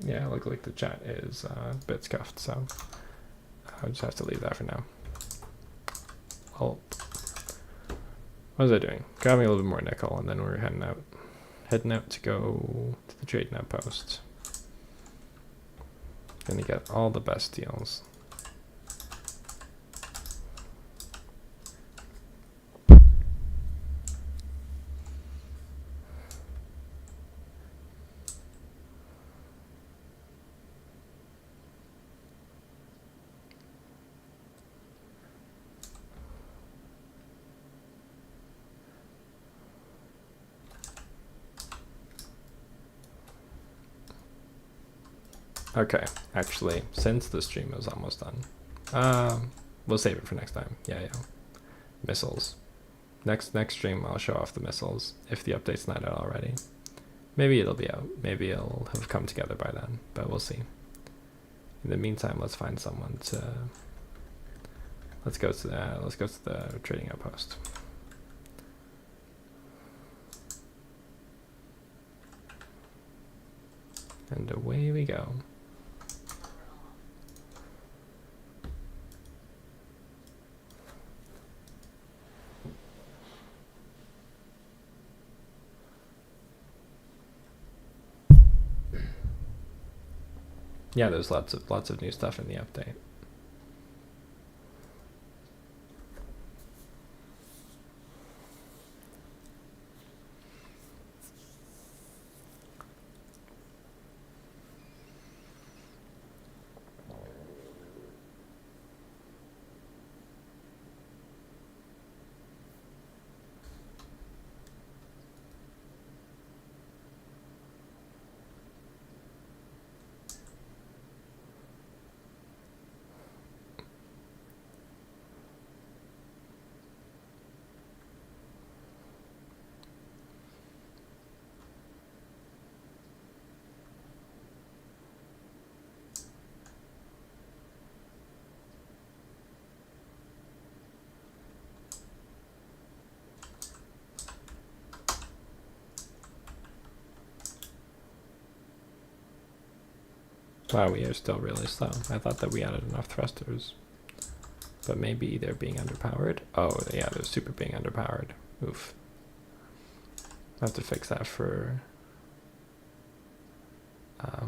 Yeah, look like the chat is a bit scuffed, so I'll just have to leave that for now. What was I doing? Grabbing a little bit more nickel, and then we're heading out. Heading out to go to the trading outpost. Gonna get all the best deals. Okay, actually, since the stream is almost done, we'll save it for next time. Yeah. Missiles. Next stream, I'll show off the missiles if the update's not out already. Maybe it'll be out. Maybe it'll have come together by then, but we'll see. In the meantime, let's find someone to. Let's go to the trading outpost. And away we go. Yeah, there's lots of new stuff in the update. Wow, we are still really slow. I thought that we added enough thrusters. But maybe they're being underpowered. Oh, yeah, they're super being underpowered. Oof. I have to fix that for... I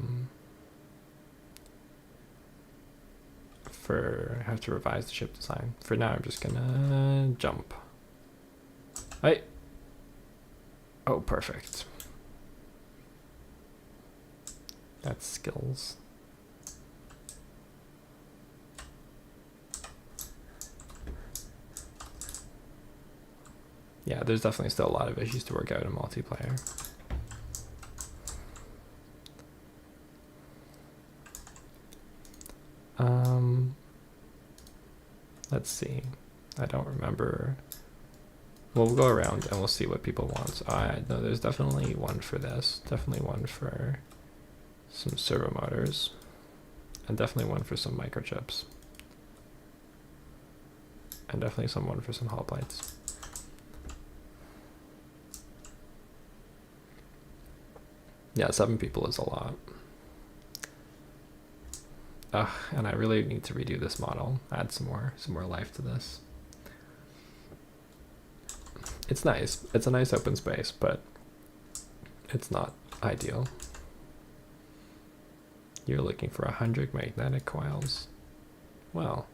have to revise the ship design. For now, I'm just gonna jump. Hey! Oh, perfect. That's skills. Yeah, there's definitely still a lot of issues to work out in multiplayer. Let's see. I don't remember. Well, we'll go around and we'll see what people want. No, there's definitely one for this. Definitely one for some servo motors. And definitely one for some microchips. And definitely someone for some hull plates. Yeah, 7 people is a lot. Ugh, and I really need to redo this model. Add some more life to this. It's nice. It's a nice open space, but it's not ideal. You're looking for 100 magnetic coils. Well,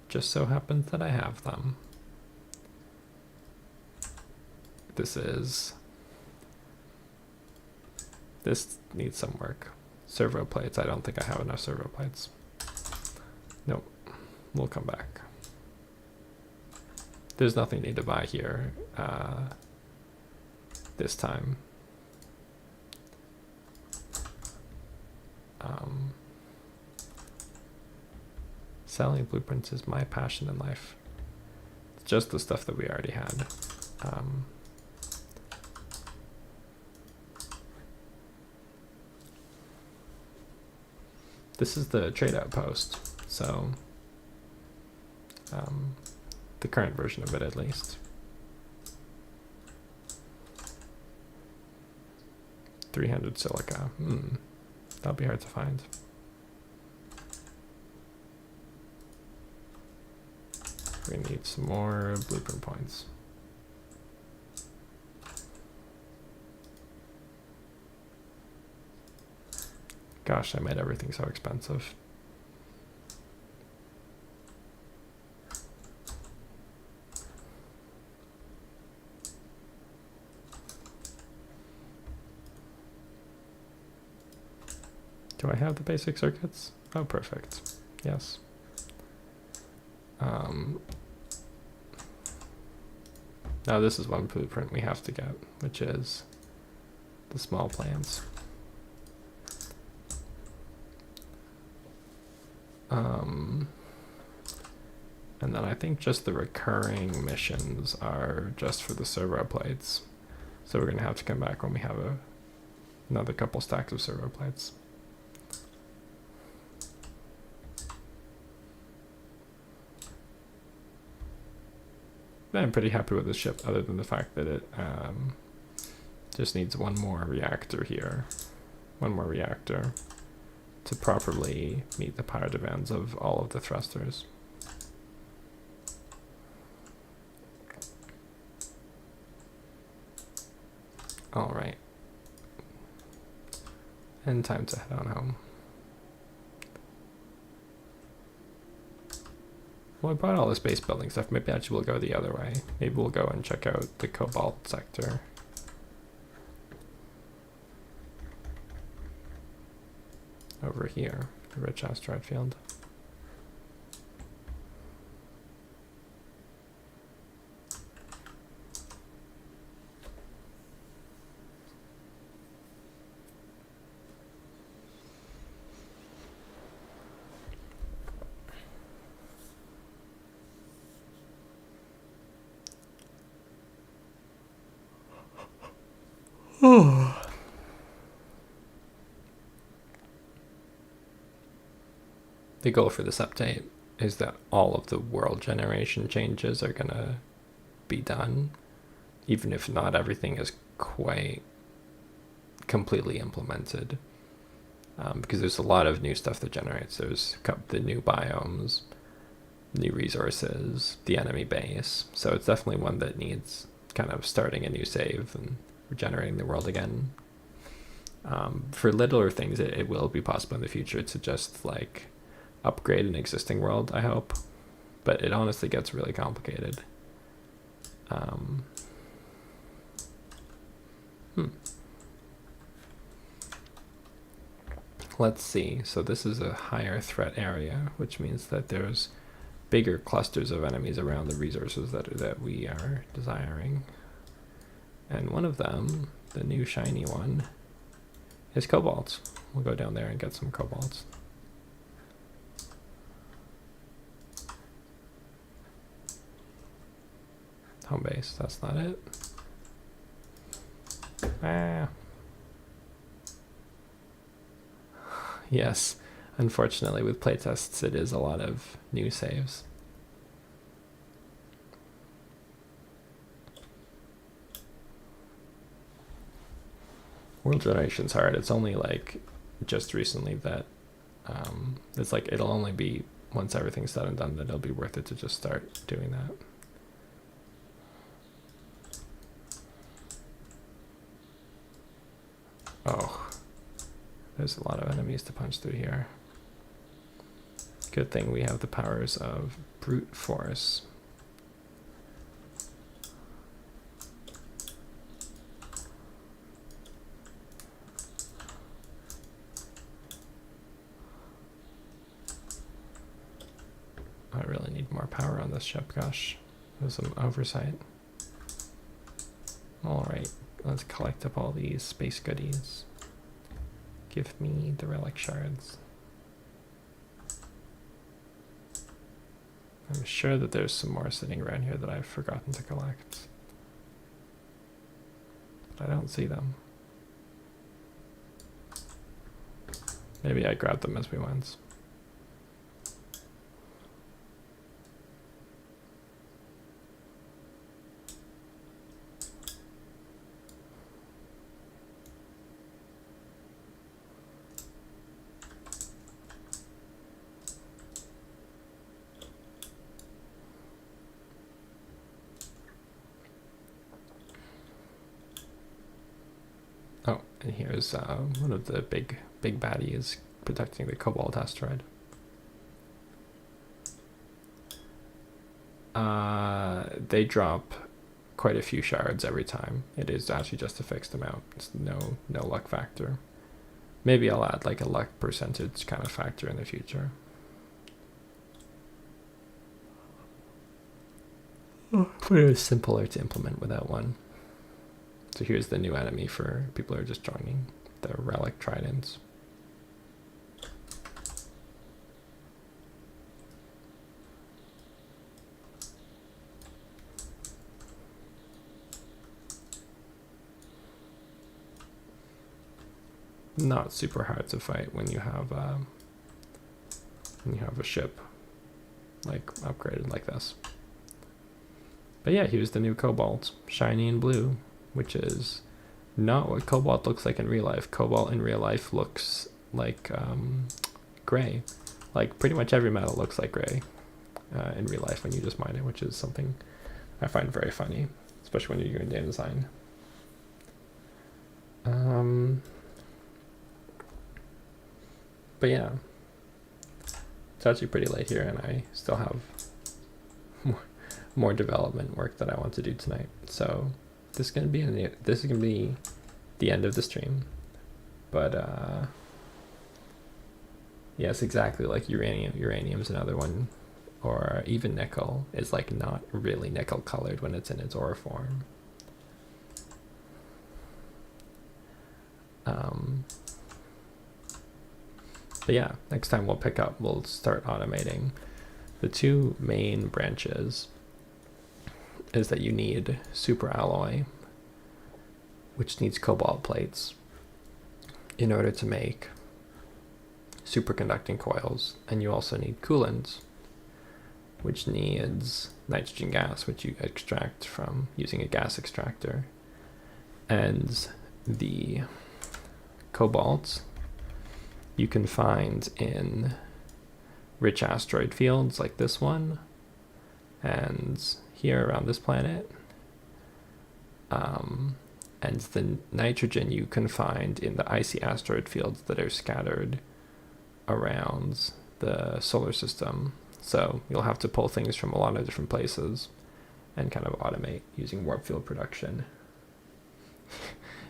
just so happens that I have them. This needs some work. Servo plates, I don't think I have enough servo plates. Nope, we'll come back. There's nothing need to buy here this time. Selling blueprints is my passion in life. It's just the stuff that we already had. This is the trade outpost, so the current version of it at least. 300 silica. That'll be hard to find. We need some more blueprint points. Gosh, I made everything so expensive. Do I have the basic circuits? Oh, perfect. Yes. Now this is one blueprint we have to get, which is the small plants. And then I think just the recurring missions are just for the servo plates. So we're going to have to come back when we have another couple stacks of servo plates. I'm pretty happy with this ship, other than the fact that it just needs one more reactor here. One more reactor to properly meet the power demands of all of the thrusters. All right. And time to head on home. Well, I brought all this base building stuff. Maybe actually we'll go the other way. Maybe we'll go and check out the cobalt sector. Over here, the rich asteroid field. The goal for this update is that all of the world generation changes are gonna be done, even if not everything is quite completely implemented, because there's a lot of new stuff that generates. There's the new biomes, new resources, the enemy base, so it's definitely one that needs kind of starting a new save and regenerating the world again. For littler things, it will be possible in the future to just like upgrade an existing world, I hope, but it honestly gets really complicated. Let's see. So this is a higher threat area, which means that there's bigger clusters of enemies around the resources that we are desiring. And one of them, the new shiny one, is cobalt. We'll go down there and get some cobalt. Home base, that's not it. Yes, unfortunately with playtests it is a lot of new saves. World generation's hard. It's only like just recently that it's like it'll only be once everything's said and done that it'll be worth it to just start doing that. Oh, there's a lot of enemies to punch through here. Good thing we have the powers of brute force. I really need more power on this ship, gosh. There's some oversight. Alright, let's collect up all these space goodies. Give me the relic shards. I'm sure that there's some more sitting around here that I've forgotten to collect. But I don't see them. Maybe I grabbed them as we went. Oh, and here's one of the big baddies protecting the Cobalt asteroid. They drop quite a few shards every time. It is actually just a fixed amount. It's no luck factor. Maybe I'll add like a luck percentage kind of factor in the future. But it was simpler to implement without one. So here's the new enemy for people who are just joining, the Relic Tridents. Not super hard to fight when you have a ship like upgraded like this. But yeah, here's the new Cobalt, shiny and blue, which is not what Cobalt looks like in real life. Cobalt in real life looks like gray. Like pretty much every metal looks like gray in real life when you just mine it, which is something I find very funny, especially when you're doing game design. But yeah, it's actually pretty late here and I still have more development work that I want to do tonight. So this is gonna be the end of the stream. But yes, exactly like uranium. Uranium's another one, or even nickel is like not really nickel colored when it's in its ore form. But yeah, next time we'll start automating. The two main branches is that you need super alloy, which needs cobalt plates in order to make superconducting coils, and you also need coolants, which needs nitrogen gas, which you extract from using a gas extractor. And the cobalt you can find in rich asteroid fields like this one and here around this planet. And the nitrogen you can find in the icy asteroid fields that are scattered around the solar system. So you'll have to pull things from a lot of different places and kind of automate using warp field production.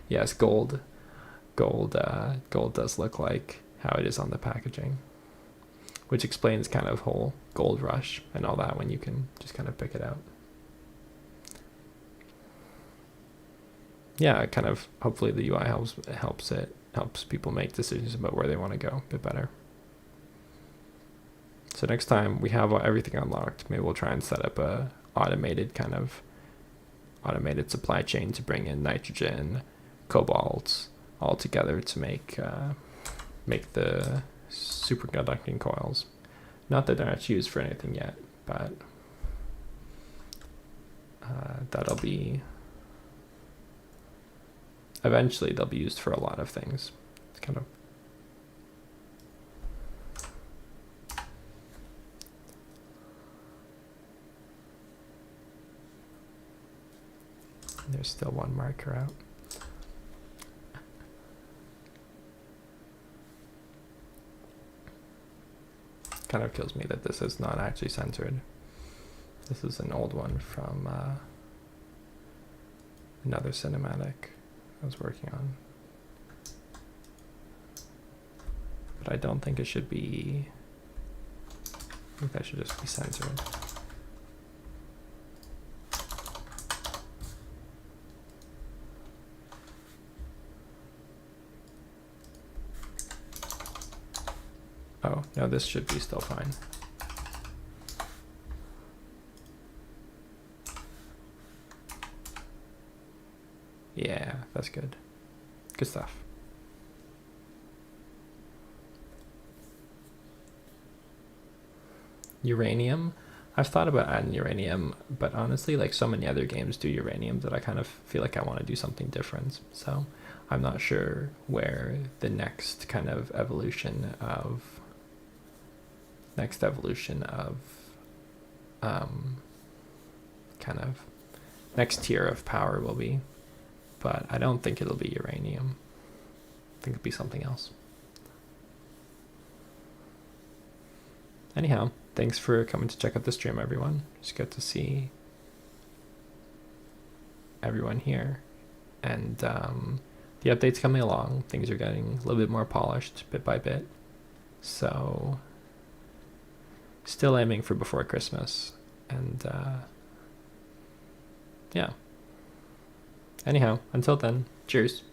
Yes, gold does look like how it is on the packaging, which explains kind of whole gold rush and all that when you can just kind of pick it out. Yeah, kind of hopefully the UI helps people make decisions about where they want to go a bit better. So next time we have everything unlocked, maybe we'll try and set up a automated supply chain to bring in nitrogen, cobalt all together to make the superconducting coils. Not that they're not used for anything yet, but that'll be eventually they'll be used for a lot of things. It's kind of there's still one marker out. Kind of kills me that this is not actually censored. This is an old one from another cinematic I was working on. But I don't think it should be, I think that should just be censored. Oh, no, this should be still fine. Yeah, that's good. Good stuff. Uranium. I've thought about adding uranium, but honestly, like so many other games do uranium that I kind of feel like I want to do something different. So I'm not sure where the next kind of evolution of kind of next tier of power will be, but I don't think it'll be uranium. I think it'll be something else. Anyhow, thanks for coming to check out the stream, everyone. It's good to see everyone here. And the update's coming along. Things are getting a little bit more polished bit by bit. So still aiming for before Christmas. And yeah. Anyhow, until then, cheers.